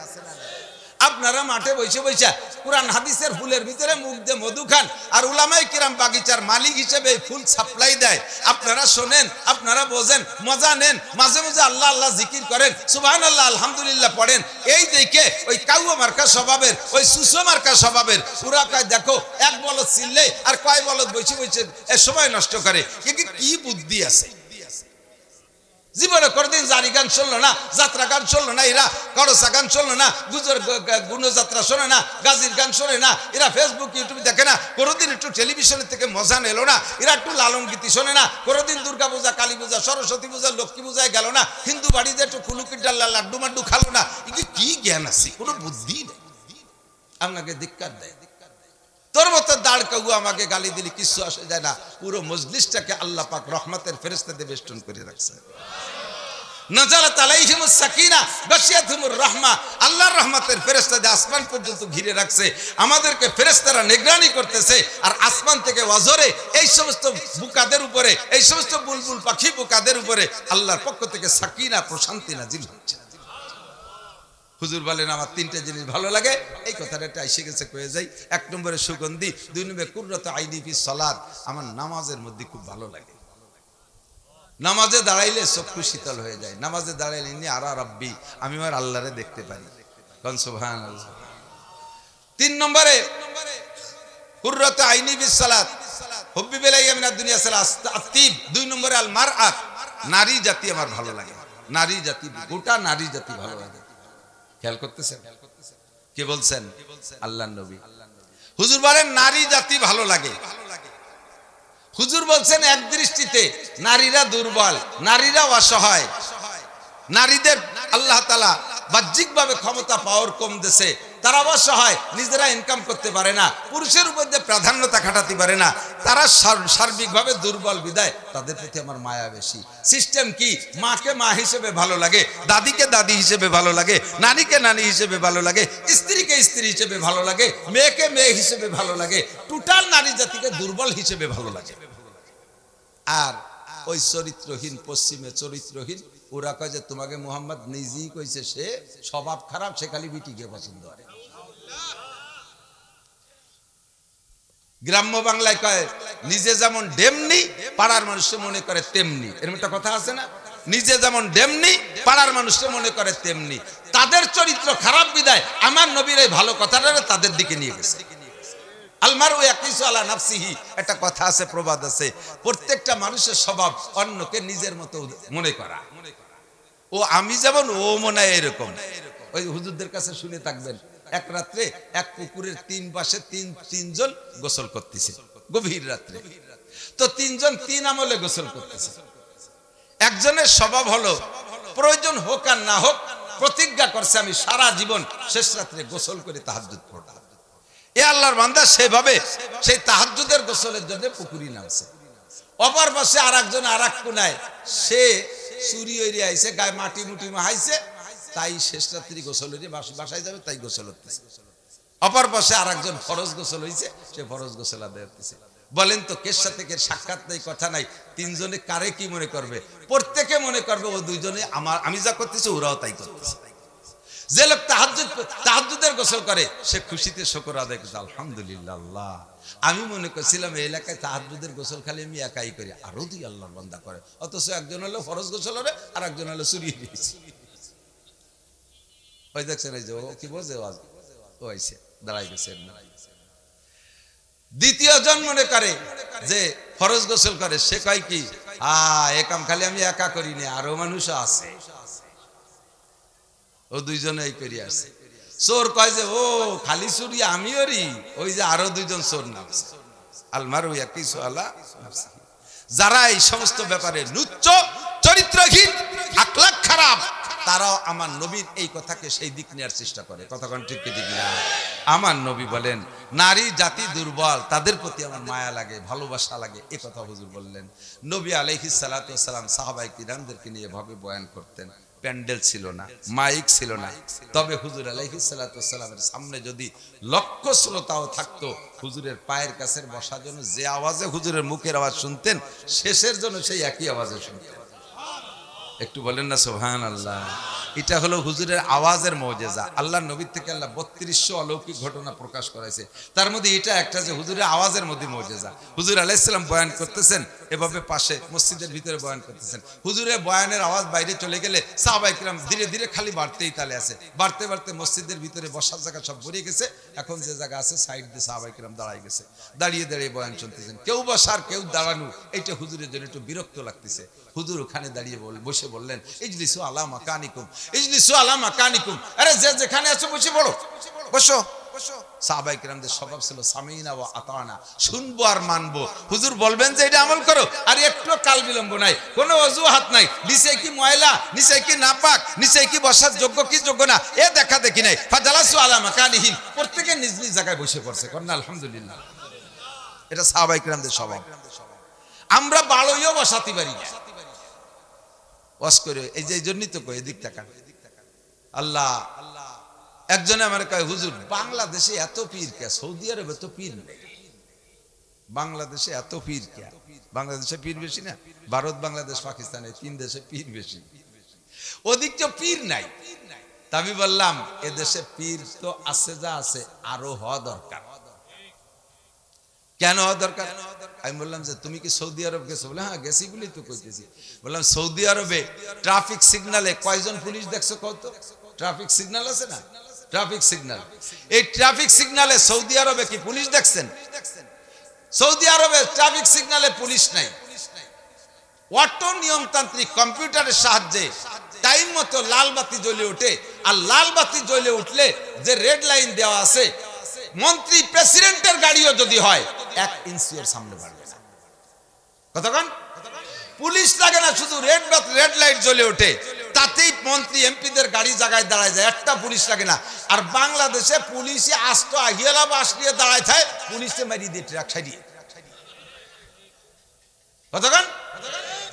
আপনারা মাঠে বসে বসে কুরআন হাদিসের ফুলের ভিতরে মুখ দিয়ে মধু খান, আর উলামায়ে কিরাম বাগিচার মালিক হিসেবে ফুল সাপ্লাই দেয়। আপনারা শোনেন, আপনারা বোঝেন, মজা নেন, মাঝে মাঝে আল্লাহ আল্লাহ জিকির করেন, সুবহানাল্লাহ আলহামদুলিল্লাহ পড়েন। এই দেখে ওই কাউয়া মার্কা স্বভাবের, ওই সুসো মার্কা স্বভাবের পুরা কয় দেখো এক বলদ চিল্লে আর কয় বলদ বসে বসে এ সময় নষ্ট করে। কি বুদ্ধি আছে? জীবনে কোনদিন জারি গান শুনলো না, যাত্রা গান শুনলো না, এরা করসা গান শুনলো না, গুণযাত্রা শোনে না, গাজির গান শোনে না, এরা ফেসবুক ইউটিউব দেখে না, কোনোদিন একটু টেলিভিশনের থেকে মজা নিল না, এরা একটু লালন গীতি শোনে না, কোনোদিন দুর্গা পূজা, কালী পূজা, সরস্বতী পূজা, লক্ষ্মী পূজায় গেল না, হিন্দু বাড়িতে একটু কুলুকির লাড্ডু মাড্ডু খালো না। কি জ্ঞান আছে? কোনো বুদ্ধি নেই। আপনাকে ধিক্কার দেয়। তোর মতো দাঁড় কাউ আমাকে গালি দিলি কিচ্ছু আসে যায় না। পুরো মজলিসটাকে আল্লাহ পাক রহমতের ফেরেশতা দিয়ে বেষ্টন করে রাখছে। নাযালাত আলাইহিমুস সাকিনা গাশিয়াতুমুর রাহমা, আল্লাহর রহমতের ফেরেশতা দিয়ে আসমান পর্যন্ত ঘিরে রাখছে। আমাদেরকে ফেরেশতারা নিগরানি করতেছে, আর আসমান থেকে ওয়াজরে এই সমস্ত বুকাদের উপরে, এই সমস্ত বুলবুল পাখি বুকাদের উপরে আল্লাহর পক্ষ থেকে সাকিনা প্রশান্তি নাজিল হচ্ছে। হুজুর বলেন আমার তিনটে জিনিস ভালো লাগে, এই কথাটা একটা এসে গেছে কয়ে যাই। এক নম্বরে সুগন্ধি, দুই নম্বরে কুররাতু আইনি ফি সালাত, আমার নামাজের মধ্যে খুব ভালো লাগে। নামাজে দাঁড়াইলে চক্ষু শীতল হয়ে যায়। নামাজে দাঁড়াইলে ইন্নী আরা রাব্বি, আমি আমার আল্লাহরে দেখতে পারি। কোন সুবহানাল্লাহ। তিন নম্বরে কুররাতু আইনি ফি সালাত, হুব্বি ইলাইয়া মিনাদ দুনিয়া সালাত আতিব। দুই নম্বরে আল মারআত, নারী জাতি আমার ভালো লাগে। নারী জাতি, গোটা নারী জাতি ভালো লাগে। খেয়াল করতেছেন? কে বলছেন? আল্লাহর নবী। হুজুর বলেন নারী জাতি ভালো লাগে। হুজুর বলছেন এক দৃষ্টিতে নারীরা দুর্বল, নারীরা অসহায়, নারীদের আল্লাহ তাআলা বাহ্যিকভাবে ক্ষমতা পাওয়ার কম দেশে, তারা অসহায়, নিজেরা ইনকাম করতে পারে না, পুরুষের উপর দিয়ে প্রাধান্যতা খাটাতে পারে না, তারা সার্বিকভাবে দুর্বল বিদায় তাদের প্রতি আমার মায়া বেশি। সিস্টেম কি? মাকে মা হিসেবে ভালো লাগে, দাদিকে দাদি হিসেবে ভালো লাগে, নানিকে নানি হিসেবে ভালো লাগে, স্ত্রীকে স্ত্রী হিসেবে ভালো লাগে, মেয়েকে মেয়ে হিসেবে ভালো লাগে, টোটাল নারী জাতিকে দুর্বল হিসেবে ভালো লাগে। আর ওই চরিত্রহীন, পশ্চিমে চরিত্রহীন, ওরা কয় যে তোমাকে মুহাম্মদ নিজেই কইছে সে স্বভাব খারাপ, সে খালি বিটিকে পছন্দ করে। গ্রাম্য বাংলায় কয় নিজে যেমন ডেমনি পাড়ার মানুষকে মনে করে তেমনি। এরকম একটা কথা আছে না? নিজে যেমন ডেমনি পাড়ার মানুষকে মনে করে তেমনি। তাদের চরিত্র খারাপ বিদায় আমার নবীর এই ভালো কথাটা তাদের দিকে নিয়ে গেছে। আলমারু ইয়াকিসু আলা নাফসিহি, একটা কথা আছে, প্রবাদ আছে, প্রত্যেকটা মানুষের স্বভাব অন্যকে নিজের মতো মনে করা। ও আমি যেমন ও মনে হয় এরকম। ওই হুজুরদের কাছে শুনে থাকবেন, এক রাত্রে এক পুকুরের তিন পাশে তিনজন গোসল করতেছে, গভীর রাত্রে। তো তিনজন তিন আমলে গোসল করতেছে। একজনের স্বভাব হলো প্রয়োজন হোক আর না হোক প্রতিজ্ঞা করছে আমি সারা জীবন শেষ রাত্রে গোসল করে তাহাজ্জুদ পড়ব। এ আল্লাহর বান্দা সেভাবে সেই তাহাজ্জুদের গোসলের জন্য পুকুরি নামছে। অপর পাশে আর একজন আর এক কোনায় সে চুরি হইরে আইছে, গায়ে মাটি মুটি মাহাইছে, তাই শেষ রাত্রি গোসল হইরে বাসায় যাবে, তাই গোসল হতেছে। অপর পাশে আর একজন ফরজ গোসল হইছে, সে ফরজ গোসল আদায় করতেছে। বলেন তো কের সাথে কের সাক্ষাৎ নেই, কথা নাই, তিনজনে কারে কি মনে করবে? প্রত্যেকে মনে করবে ও দুইজনে আমি যা করতেছি ওরাও তাই করতেছে। যে লোক তাহাজ্জুদের গোসল করে সে খুশিতে শুকর আদায় করছে, আলহামদুলিল্লাহ আল্লাহ, আমি মনে করছিলাম এই এলাকায় তাহাজ্জুদের গোসল খালি আমি একাই করি, আরো দুই আল্লাহর বান্দা করে, অথচ একজন হলো ফরজ গোসল হবে আর একজন হলো চুরি দিয়েছে। ওই দেখছেন এই যে ও কি বোঝে, ও আইছে দাঁড়াই গেছে। দ্বিতীয় জন মনে করে যে ফরজ গোসল করে, সে কয় কি এ কাম খালি আমি একা করিনি, আরো মানুষ আছে, ও দুইজনে এই করি আসছে। চোর কয় যে ও খালি চুরি আমি ওরি, ওই যে আরো দুইজন চোর নামছে। আলমারু ইয়াকিসু আলা নাফসিহি। যারা এই সমস্ত ব্যাপারে নুচ্চ, চরিত্রহীন, আখলাক খারাপ, তারাও আমার নবীর এই কথাকে সেই দিক নেওয়ার চেষ্টা করে। কথা কোন ঠিক ঠিক না? আমার নবী বলেন নারী জাতি দুর্বল, তাদের প্রতি আমার মায়া লাগে, ভালোবাসা লাগে, এ কথা হুজুর বললেন। নবী আলাইহিস সালাতু ওয়াস সালাম সাহাবায়ে কিরামদেরকে নিয়ে এভাবে বয়ান করতেন। প্যান্ডেল ছিল না, মাইক ছিল না, তবে হুজুর আলাইহিস সালাতু ওয়াস সালামের সামনে যদি লক্ষ শ্রোতাও থাকতো, হুজুরের পায়ের কাছে বসার জন্য যে আওয়াজে হুজুরের মুখের আওয়াজ শুনতেন, শেষের জন্য সেই একই আওয়াজে শুনতেন। একটু বলেন না সুবহানাল্লাহ। এটা হলো হুজুরের আওয়াজের মুজিজা। আল্লাহর নবীর থেকে আল্লাহ ৩২০০ অলৌকিক ঘটনা প্রকাশ করাইছে, তার মধ্যে এটা একটা যে হুজুরের আওয়াজের মধ্যে মুজিজা। হুজুর আলাইহিস সালাম বয়ান করতেছেন, এভাবে পাশে মসজিদের ভিতরে বয়ান করতেছেন, হুজুরের বয়ানের আওয়াজ বাইরে চলে গেলে সাহাবায়ে কিরাম ধীরে ধীরে খালি বাড়তেই তালে আছে, বাড়তে বাড়তে মসজিদের ভিতরে বসার জায়গা সব ভরে গেছে। এখন যে জায়গা আছে সাইড দিয়ে সাহাবায়ে কিরাম দাঁড়ায় গেছে, দাঁড়িয়ে দাঁড়িয়ে বয়ান শুনতেছেন, কেউ বসার কেউ দাঁড়ানো। এইটা হুজুরের জন্য একটু বিরক্ত লাগতেছে। হুজুর ওখানে দাঁড়িয়ে বসে বললেন, ইজলিসু আলা মাকানিকুম, ইজলিসু আলা মাকানিকুম, আরে যে যেখানে আছো বসে পড়ো, বসো। সাহাবায়ে কিরামদের স্বভাব ছিল সামিনা ওয়া আতানা, শুনবো আর মানবো। হুজুর বলবেন যে এটা আমল করো, আর একটু কাল বিলম্ব নাই, কোনো অজুহাত নাই, নিচে কি ময়লা, নিচে কি নাপাক, নিচে কি বসার যোগ্য কি যোগ্য না, এ দেখা দেখি নাই। ফাজালাসু আলা মাকানিহিম, প্রত্যেকে নিজ নিজ জায়গায় বসে পড়ছে। কন্যা আলহামদুলিল্লাহ। এটা সাহাবায়ে কিরামদের স্বভাব। আমরা বাড়ইও বসাতে পারি না, ওয়াজ করে। এই যে এই জন্যই তো কই, এদিক তাকান। আল্লাহ একজনে আমার কয়, হুজুর বাংলাদেশে এত পীর কে, সৌদি আরবে তো পীর নেই, বাংলাদেশে এত পীর কে? বাংলাদেশে পীর বেশি না? ভারত, বাংলাদেশ, পাকিস্তানে 3 দেশে পীর বেশি, ওদিক তো পীর নাই। তা আমি বললাম, এদেশে পীর তো আছে, যা আছে আরো হওয়া দরকার। কেন হওয়া দরকার? আমি বললাম যে তুমি কি সৌদি আরব গেছো? বলে হ্যাঁ গেছি বলেই তো কইতেছি। বললাম সৌদি আরবে ট্রাফিক সিগনালে কয়জন পুলিশ দেখছো কত? ট্রাফিক সিগন্যাল আছে না, ট্রাফিক সিগন্যাল, এই ট্রাফিক সিগন্যালে সৌদি আরবে কি পুলিশ দেখছেন? সৌদি আরবে ট্রাফিক সিগন্যালে পুলিশ নাই, অটো নিয়মতান্ত্রিক কম্পিউটারের সাহায্যে টাইম মতো লাল বাতি জ্বলে ওঠে। আর লাল বাতি জ্বলে উঠলে যে রেড লাইন দেওয়া আছে, মন্ত্রী প্রেসিডেন্টের গাড়িও যদি হয় 1 ইঞ্চির সামনে বাড়বে না। কতক্ষণ পুলিশ লাগে না, শুধু রেড লাইট জ্বলে ওঠে, তাতেই মন্ত্রী এমপিদের গাড়ি জায়গায় দাঁড়ায় যায়, একটা পুলিশ লাগে না। আর বাংলাদেশে পুলিশে আস্ত আহিয়ালা বাস নিয়ে দাঁড়ায় থাকে, পুলিশে মারিয়ে দিয়ে ট্রাক ছাড়িয়ে। কতক্ষণ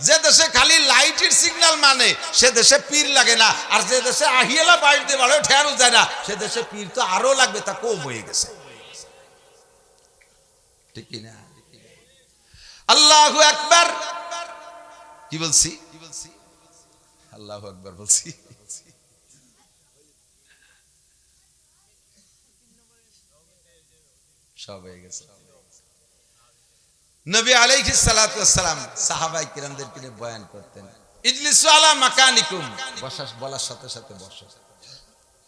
যে দেশে খালি লাইটের সিগন্যাল মানে সে দেশে পীর লাগে না, আর যে দেশে আহিয়ালা বাস দিয়ে বাড়ে ঠেয়ানো যায় না, সে দেশে পীর তো আরো লাগবে, তা কম হয়ে গেছে। ঠিক কিনা? আল্লাহু আকবার। কি বলছি? আল্লাহু আকবার বলছি। সব হয়ে গেছে। নবী আলাইহিস সালাতু ওয়াস সালাম সাহাবায়ে কিরামদেরকে নিয়ে বয়ান করতেন, ইজলিসু আলা মাকানিকুম, বলার সাথে সাথে বসো।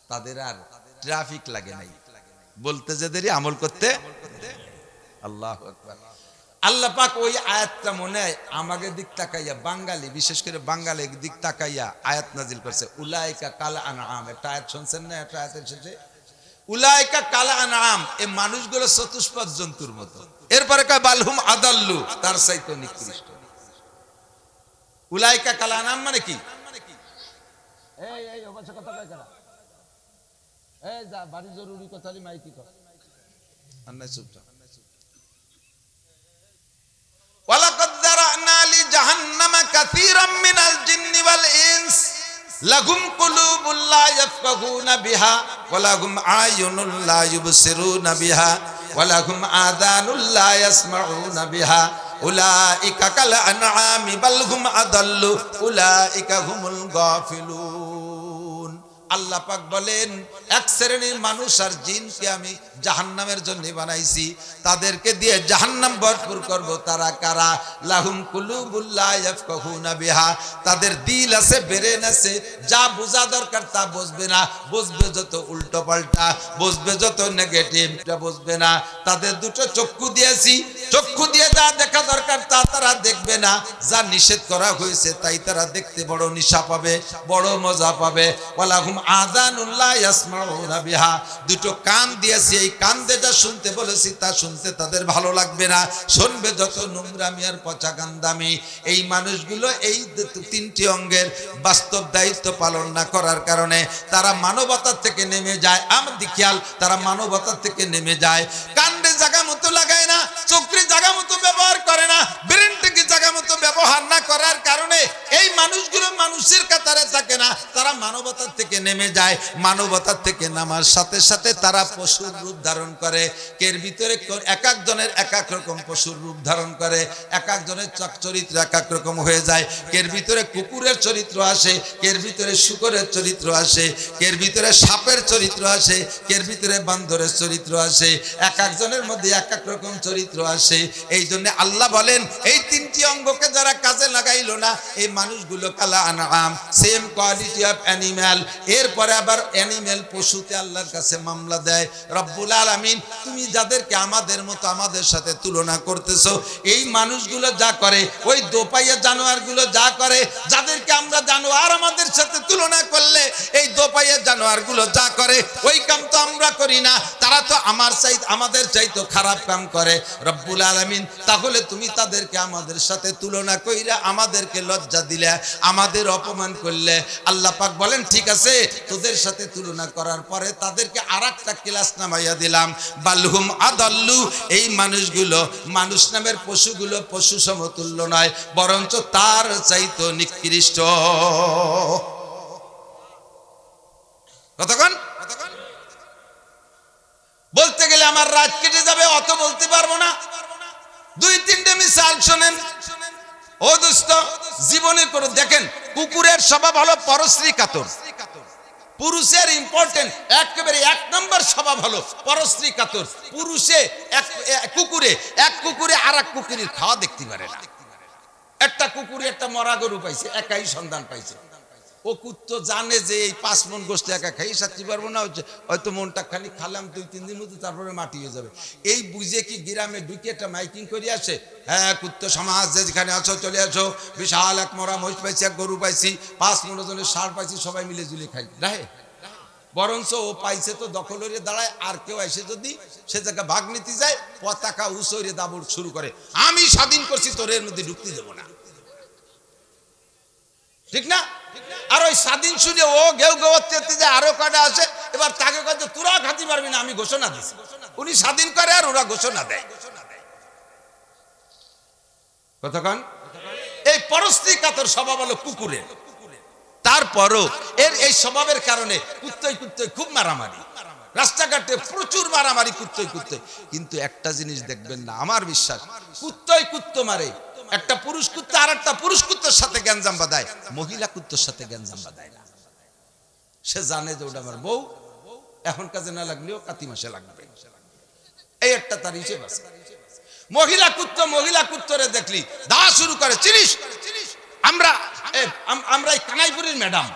তাদের আর ট্রাফিক লাগে নাই, বলতে যে দেরি, আমল করতে। আল্লাহু আকবার। আল্লাহ পাক ওই আয়াতটা মনে হয় আমাদের দিক তাকাইয়া, বাঙালি বিশেষ করে বাঙালির দিক তাকাইয়া আয়াত নাজিল করছে, উলাইকা কাল আনআম। একটা আয়াত শুনছেন না? একটা আয়াতের শেষে উলাইকা কাল আনআম, এই মানুষগুলো চতুষ্পদ জন্তুর মতো। এরপরে কয় বালহুম আদাল্লু, তার চাইতে নিকৃষ্ট। উলাইকা কাল আনআম মানে কি? এই এই ওবাসা কথা কয় কারা? এই যা বাড়ি জরুরি কথা মাইকি কর, আন্না চুপটা। ওয়ালাকাদ যারানা লি জাহান্নামা কাসীরাম মিনাল জিন্নি ওয়াল ইনস লাহুম কুলুবুল লা ইয়াফকাহুনা বিহা ওয়া লাহুম আয়ুনুল লা ইউবসিরুনা বিহা ওয়া লাহুম আযানুল লা ইয়াসমাউনা বিহা উলাইকা কাল আনআমি বাল হুম আদাল্লু উলাইকা হুমুল গাফিলুন। আল্লাহ পাক বলেন, এক শ্রেণীর মানুষ আর জিনকে আমি জাহান্নামের জন্য বানাইছি, তাদেরকে দিয়ে জাহান্নাম ভরপুর করব। তারা কারা? লাহুম কুলুবুল লা ইয়াফকাহুনা বিহা, তাদের দিল আছে, ব্রেন আছে, যা বোঝা দরকার তা বুঝবে না, বুঝবে যত উল্টো পাল্টা, বুঝবে যত নেগেটিভ, বুঝবে না। তাদের দুটো চক্ষু দিয়েছি, চক্ষু দিয়ে যা দেখা দরকার তা তারা দেখবে না, যা নিষেধ করা হয়েছে তাই তারা দেখতে বড় নিশা পাবে, বড় মজা পাবে। ওয়ালাহুম আযানুল্লাহ ইয়াসমাউনা বিহা, দুটো কান দিয়েছি, এই কান দিয়ে যা শুনতে বলেছি তা শুনতে তাদের ভালো লাগবে না, শুনবে যত নোংরামি আর পচা গান্দামি। এই মানুষগুলো এই তিনটি অঙ্গের বাস্তব দায়িত্ব পালন না করার কারণে তারা মানবতার থেকে নেমে যায়। আমার খেয়াল, তারা মানবতার থেকে নেমে যায়। কান্ডে জায়গা মতো লাগায় না, চোখে জায়গা মতো ব্যবহার করে না, ব্রেনটাকে জায়গা মতো ব্যবহার না করার কারণে এই মানুষগুলো মানুষের কাতারে থাকে না, তারা মানবতার থেকে নেমে যায়। মানবতার থেকে নামার সাথে সাথে তারা পশুর রূপ ধারণ করে। এর ভিতরে এক একজনের এক এক রকম পশুর রূপ ধারণ করে, এক একজনের চরিত্র এক এক রকম হয়ে যায়। এর ভিতরে কুকুরের চরিত্র আসে, এর ভিতরে শূকরের চরিত্র আসে, এর ভিতরে সাপের চরিত্র আসে, এর ভিতরে বান্দরের চরিত্র আসে। এক একজনের মধ্যে এক এক রকম চরিত্র আসে। এই জন্য আল্লাহ বলেন এই তিনটি অঙ্গকে যারা কাজে লাগাইলো না, এই মানুষগুলো কালা আনআম, সেম কোয়ালিটি অফ অ্যানিম্যাল। এরপরে আবার অ্যানিম্যাল পশুতে আল্লাহর কাছে মামলা দেয়। রব্বুল আলামিন, তুমি যাদেরকে আমাদের মতো আমাদের সাথে তুলনা করতেছো, এই মানুষগুলো যা করে, ওই দোপাইয়া জানোয়ারগুলো যা করে, যাদেরকে আমরা জানোয়ার আমাদের সাথে তুলনা করলে এই দোপাইয়া জানোয়ারগুলো যা করে ওই কাম তো আমরা করি না, তারা তো আমাদের চাইতো খারাপ কাম করে। রব্বুল আলামিন, তাহলে তুমি তাদেরকে আমাদের সাথে তুলনা কইরা আমাদেরকে লজ্জা দিলে, আমাদের অপমান করলে। আল্লাহ পাক বলেন ঠিক আছে, তোদের সাথে তুলনা করার পরে তাদেরকে আরেকটা ক্লাস নামাইয়া দিলাম। বালহুম আদাল্লু, এই মানুষগুলো, মানুষ নামের পশুগুলো পশু সমতুল্য নয়, বরঞ্চ তার চাইতো নিকৃষ্ট। কতক্ষণ বলতে গেলে আমার রাত কেটে যাবে, অত বলতে পারবো না। দুই তিনটে মিসাল শোনেন ও দোস্ত, জীবনে করে দেখেন। কুকুরের স্বভাব হলো পরশ্রী কাতর, পুরুষের ইম্পর্টেন্ট একেবারে এক নম্বর স্বভাব হলো পরশ্রী কাতর। পুরুষে এক কুকুরে আর এক কুকুরের খাওয়া দেখতে পারে না। একটা কুকুরে একটা মরা গরু পাইছে, একাই সন্ধান পাইছে। ও কুত্তো জানে যে এই 5 মণ গোস্ত একা খাই সাথে পারবো না, হয়তো মনটা খালি খালাম 2-3 দিন মতো, তারপরে মাটি হয়ে যাবে। এই বুঝে কি গ্রামে ঢুকে একটা মাইকিং করে আসে, হ্যাঁ কুত্তো সমাজ যেখানে আছো চলে আসো, বিশাল এক মরা মহিষ পাইছি, এক গরু পাইছি, 5 মণ ওজনের ষাঁড় পাইছি, সবাই মিলে জুলে খাই রাহে। বরঞ্চ ও পাইছে তো দখল হয়ে দাঁড়ায়, আর কেউ এসে যদি সে জায়গা ভাগ নিতে যায়, পতাকা উঁচুরে দাবড় শুরু করে, আমি স্বাধীন করছি, তোর এর মধ্যে ঢুকতে দেবো না। ঠিক না? আর ওই স্বাধীন শুনে ও গেউ গেওয়াতে যায়, আরো কটা আছে, এবার তাকে কাছে তোরা খাতে পারবি না, আমি ঘোষণা দিছি। উনি স্বাধীন করে আর ওরা ঘোষণা দেয়। কতক্ষণ এই পরশ্রী কাতর স্বভাব হলো কুকুরের। তারপরও এর এই স্বভাবের কারণে কুত্তই খুব মারামারি, রাস্তাঘাটে প্রচুর মারামারি কুত্তই। কিন্তু একটা জিনিস দেখবেন না, আমার বিশ্বাস, কুত্তো মারে, একটা পুরুষ কুত্তা আর একটা পুরুষ কুত্তার সাথে গ্যাঞ্জাম বাঁধায়, মহিলা কুত্তার সাথে গ্যাঞ্জাম বাঁধায় না। সে জানে যে ওটা আমার বউ, এখন কাজে না লাগলেও কাতি মাসে লাগবে, এই একটা তার হিসেব আছে। মহিলা কুত্তরে দেখলি দা শুরু করে, চিনিস আমরা এই কানাইপুরের ম্যাডাম,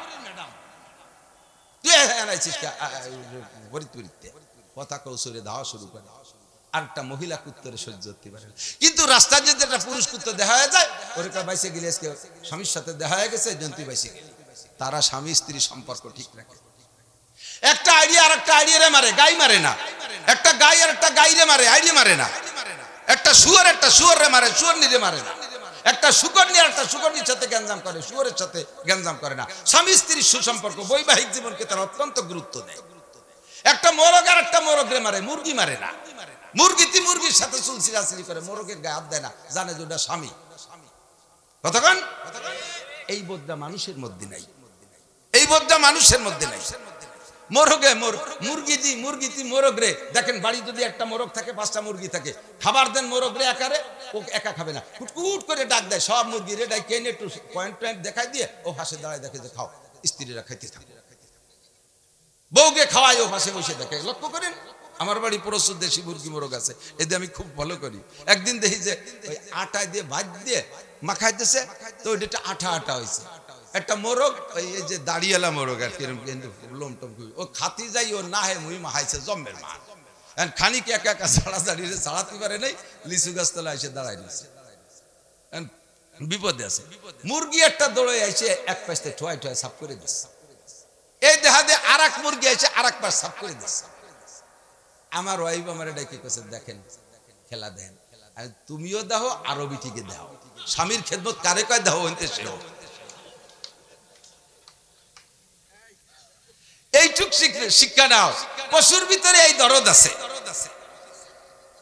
তুই কথা কৌশলে ধাওয়া শুরু করে। আরেকটা মহিলা কুত্তরে সহ্য করতে পারে। কিন্তু রাস্তায় যদি একটা পুরুষ কুত্ত দেখা হয়ে যায়, ওর বাইসে গেলে স্বামীর সাথে দেখা হয়ে গেছে, জন্তুই বাইসে গেলে, তারা স্বামী স্ত্রী সম্পর্ক ঠিক রাখে। একটা আইডিয়া আর একটা আইডিয়ারে মারে, গাই মারে না। একটা গাই আর একটা গাইরে মারে, আইডিয়া মারে না। একটা শুয়োরে মারে, শুয়োর নিরে মারে না। একটা শুকর নিয়ে একটা শুকরনির সাথে গ্যাঞ্জাম করে, শুয়োরের সাথে গ্যাঞ্জাম করে না। স্বামী স্ত্রীর সুসম্পর্ক, বৈবাহিক জীবনকে তারা অত্যন্ত গুরুত্ব দেয়। একটা মোরগ আর একটা মোরগরে মারে, মুরগি মারে না। মুরগির সাথে চুলচিরাচিরি করে, মোরগের গায়ে হাত দেয় না, জানে যে ওটা স্বামী। কতক্ষণ এই বোধটা মানুষের মধ্যে নাই, এই বোধটা মানুষের মধ্যে নাই। মুরগিটি মোরগরে দেখেন, বাড়ি যদি একটা মোরগ থাকে, 5টা মুরগি থাকে, খাবার দেন মোরগরে একারে, ও একা খাবে না, কুটকুট করে ডাক দেয় সব মুরগি রে, ডাক কেনে একটু পয়েন্ট দেখাই দিয়ে ও হাসে দাঁড়ায়, দেখে যে খাও, স্ত্রীরা খাইতে থাকে। বউকে খাওয়াই, ও পাশে বসে দেখে। লক্ষ্য করেন, আমার বাড়ি প্রচুর দেশি মুরগি মোরগ আছে, এদের আমি খুব ভালো করি। একদিন দেখি যে ওই আটায় দিয়ে ভাত দিয়ে মাখাইতেছে, তো ওইটা আঠা হয়েছে। একটা মোরগ, এই যে দাঁড়িয়েলা মোরগ আর কিরম, কিন্তু লোম টম, ও খাতি যাই, ও না হে মুই মাহাইছে জম্মের মা। খানিক একা একা ছাড়া দাঁড়িয়ে ছাড়াতে পারে নাই, লিচু গাছ তলা এসে দাঁড়ায় দিচ্ছে, বিপদে আছে। মুরগি একটা দৌড়ে এসে এক পাশে ঠোয়াই ঠোয়াই সাফ করে দিচ্ছে, এই দেখা দিয়ে আর এক মুরগি এসে আর এক পাশ সাফ করে দিচ্ছে। আমার ওয়াইফ আমার ডেকে কেছে, দেখেন খেলা দেন, তুমিও দাও আরো বিটিকে দাও, স্বামীর খেদমত কারে কয় দাও হইতে সেও। এইটুক শিক্ষা নাও, পশুর ভিতরে এই দরদ আছে।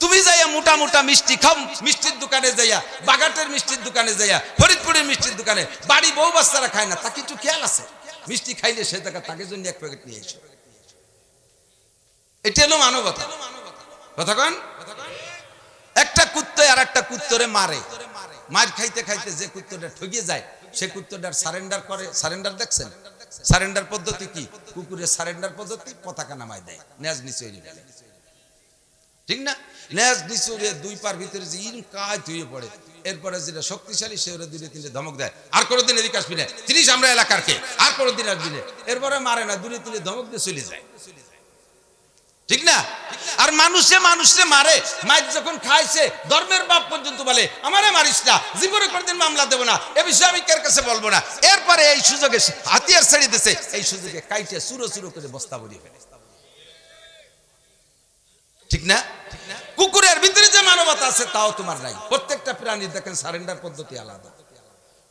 তুমি যাইয়া মোটা মোটা মিষ্টি খাও, মিষ্টির দোকানে যাইয়া, বাগাটের মিষ্টির দোকানে যাইয়া, ফরিদপুরের মিষ্টির দোকানে, বাড়ি বউ বাচ্চারা খায় না, তাকে একটু খেয়াল আছে, মিষ্টি খাইলে সে টাকা তাকে জন্য এক প্যাকেট নিয়ে এসো। এটা হলো মানবতা। কথা কন, একটা কুত্তে আর একটা কুত্তরে মারে, মার খাইতে খাইতে যে কুত্তটা ঠকিয়ে যায়, সে কুত্তটার সারেন্ডার করে। সারেন্ডার দেখছেন? সারেন্ডার পদ্ধতি কি? কুকুরের সারেন্ডার পদ্ধতি পতাকা নামায় দেয়, নেজ নিচে ফেলে, ঠিক না? নেজ নিচে দুই পার ভিতরে যে ইন কাজ ধুয়ে পড়ে, এরপরে যেটা শক্তিশালী সে ওরা দুটো তিনটে ধমক দেয়, আর কোনোদিন এদিকে আসবি না, তিরিশ আমরা এলাকার কে, আর কোনোদিন আসবি না। এরপরে মারে না, দুটো তিনটে ধমক দিয়ে চলে যায়, ঠিক না? আর মানুষে মানুষে মারে, মাইক যখন খাইছে ধর্মের বাপ পর্যন্ত বলে আমারে মারিস না, জীবনে কোনদিন মামলা দেব না, এ বিষয়ে আমি কার কাছে বলবো না। এরপরে এই সুযোগে হাতিয়ার ছেড়ে দিয়েছে, এই সুযোগে কাইটে চুরো চুরো করে বস্তা ভরিয়ে ফেলে, ঠিক না? কুকুরের ভিতরে যে মানবতা আছে তাও তোমার নাই। প্রত্যেকটা প্রাণীর দেখেন সারেন্ডার পদ্ধতি আলাদা।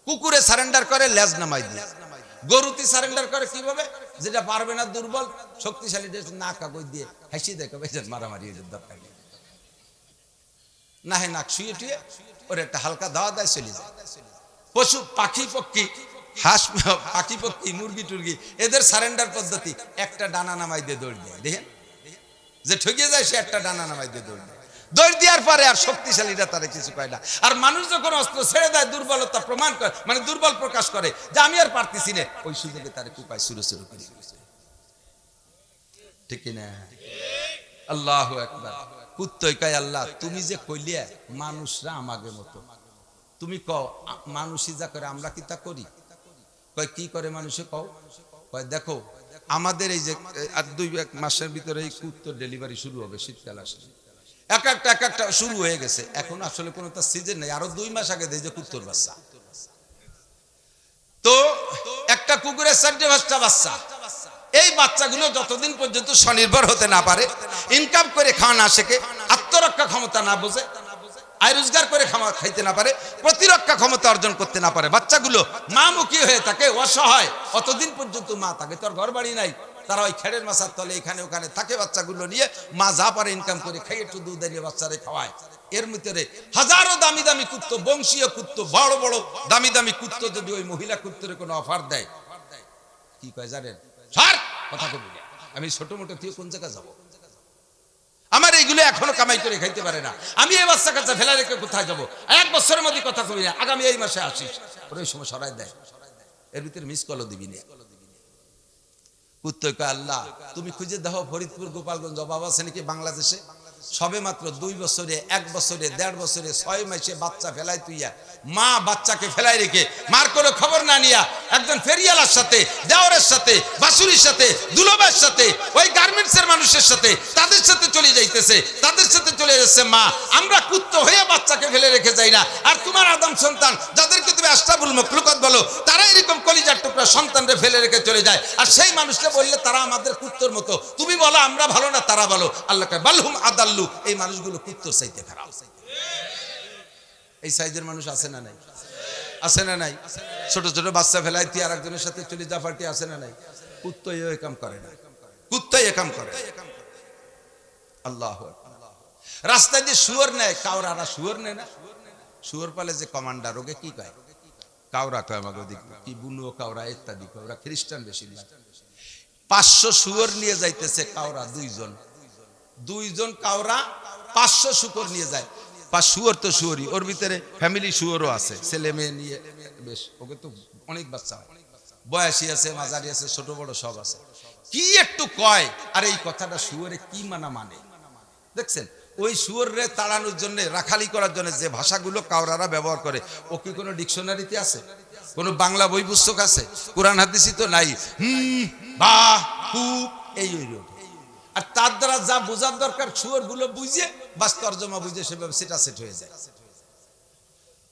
কুকুরে সারেন্ডার করে লেজ নামাই দিয়ে, গরুতি সারেন্ডার করে কিভাবে? যেটা পারবে না, দুর্বল, শক্তিশালী নাক কাগজ দিয়ে হাসি দেখে মারামারি দরকার নেই, না হে নাক শুয়ে টুয়ে ওর একটা হালকা দাওয়া দেয়, চলে যায়। পশু পাখি পক্ষী, হাঁস পাখি পক্ষী, মুরগি টুরগি, এদের সারেন্ডার পদ্ধতি একটা ডানা নামাই দিয়ে দৌড় দেয়। দেখেন যে ঠকিয়ে যায় সে একটা ডানা নামাই দিয়ে দৌড় দেয়, দৌড় দেওয়ার পরে আর শক্তিশালীরা তারা কিছু কয় না। আর মানুষ যখন অস্ত্র ছেড়ে দেয়, দুর্বলতা প্রমাণ করে, মানে দুর্বল প্রকাশ করে যে আমি আর পারতেছি না, ওই সুযোগে তার কুপায় শুরু শুরু করে, ঠিক না? আল্লাহু আকবার। কুত্তই কয় আল্লাহ তুমি যে কইলিয়া মানুষরা আমাকে মতো, তুমি কও মানুষই যা করে আমরা কি তা করি? কয় কি করে মানুষে কও? কয় দেখো আমাদের এই যে আর 2 মাসের ভিতরে এই কুত্তর ডেলিভারি শুরু হবে, শীতকাল আসলে এক একটা শুরু হয়ে গেছে, এখন আসলে কোনো তার সিজন নেই, আরো 2 মাস আগে দেয় যে কুত্তর বাচ্চা। তো একটা কুকুরের 4-5টা বাচ্চা, এই বাচ্চাগুলো যতদিন পর্যন্ত স্বনির্ভর হতে না পারে, ইনকাম করে খাওয়া না শেখে, আত্মরক্ষা ক্ষমতা না বোঝে, আয় রোজগার করে খাইতে না পারে, প্রতিরক্ষা ক্ষমতা অর্জন করতে না পারে, বাচ্চাগুলো মামুখী হয়ে থাকে, অসহায়, অতদিন পর্যন্ত মা থাকে, তোর ঘর বাড়ি নাই, তারা ওই খেড়ের মাছার তলে এখানে ওখানে থাকে, বাচ্চাগুলো নিয়ে মা যা পারে ইনকাম করে খাইয়ে একটু দুধ এনে বাচ্চারে খাওয়ায়। এর ভিতরে হাজারো দামি দামি কুত্ত, বংশীয় কুত্ত, বড় বড় দামি দামি কুত্ত যদি ওই মহিলা কুত্তরে কোনো অফার দেয়, কি কয় জানেন? স্যার কথা কবি না, আমি ছোট মোটো তুই কোন জায়গায় যাবো, আমার এইগুলো এখনো কামাই করে খাইতে পারে না, আমি এই বাচ্চা কাচ্চা ফেলা রেখে কোথায় যাবো? 1 বছরের মধ্যে কথা কবি না, আগামী এই মাসে আসিস, ওই সময় সরাই দেয়, এর ভিতরে মিস কলও দিবি না। কুত্তই কয় আল্লাহ তুমি খুঁজে দেখো ফরিদপুর, গোপালগঞ্জ অভাব আছে নাকি বাংলাদেশে? সবে মাত্র 2 বছরে, 1 বছরে, 1.5 বছরে, 6 মাসে বাচ্চা ফেলাই তুইয়া, মা বাচ্চাকে ফেলাই রেখে মার কোনো খবর না নিয়া একজন ফেরিয়ালার সাথে, দেওয়ারের সাথে, বাসুরির সাথে, দুলাভাইয়ের সাথে, ওই গার্মেন্টসের মানুষের সাথে, তাদের সাথে চলে যাইতেছে, তাদের সাথে চলে যাচ্ছে। মা আমরা কুত্ত হয়ে বাচ্চাকে ফেলে রেখে যাই না, আর তোমার আদম সন্তান যাদেরকে তুমি আশরাফুল মাখলুকাত বলো, তারা এরকম কলিজার টুকরা সন্তানরে ফেলে রেখে চলে যায়, আর সেই মানুষকে বললে তারা আমাদের কুত্তর মতো, তুমি বলো আমরা ভালো না তারা ভালো, আল্লাহ কয় বালহুম আদাল্লু, এই মানুষগুলো কুত্তর চাইতে খারাপ। এই সাইজের মানুষ আছে না নাই? আছে না নাই? ছোট ছোট বাচ্চা ফেলাই তুই আর একজনের সাথে চলে যা পার্টি, আছে না নাই? কুত্তই এ কাম করে না, কুত্তই এ কাম করে। আল্লাহু আকবার। রাস্তায় যে শুয়োর নেয়, কাউরারা শুয়োর নেয় না? শুয়োর পালে যে কমান্ডার, ওকে কি কয়? কাউরা কয় আমাকে, কি বুনো কাউরা ইত্যাদি, ওরা খ্রিস্টান বেশিরভাগ। 500 শুয়োর নিয়ে যাইতেছে কাউরা, 2 জন কাউরা 500 শুকর নিয়ে যায়। 5 শুয়োর তো শুয়োরই, ওর ভিতরে ফ্যামিলি শুয়োরও আছে, ছেলে মেয়ে নিয়ে বেশ, ওকে তো অনেক বাচ্চা হয়, বয়সী আছে, মাঝারি আছে, ছোট বড় সব আছে। কি একটু কয়, আর এই কথাটা শুয়োরে কি মানে দেখছেন? ওই শুয়োরে তাড়ানোর জন্য, রাখালি করার জন্য যে ভাষাগুলো কাউরারা ব্যবহার করে, ও কি কোনো ডিকশনারিতে আছে? কোন বাংলা বই পুস্তক আছে? কোরআন হাদিসই তো নাই। বা হু এই আর তার দ্বারা যা বোঝার দরকার শুয়োর গুলো বুঝে বাস তর্জমা বুঝে সেভাবে সেটা সেট হয়ে যায়।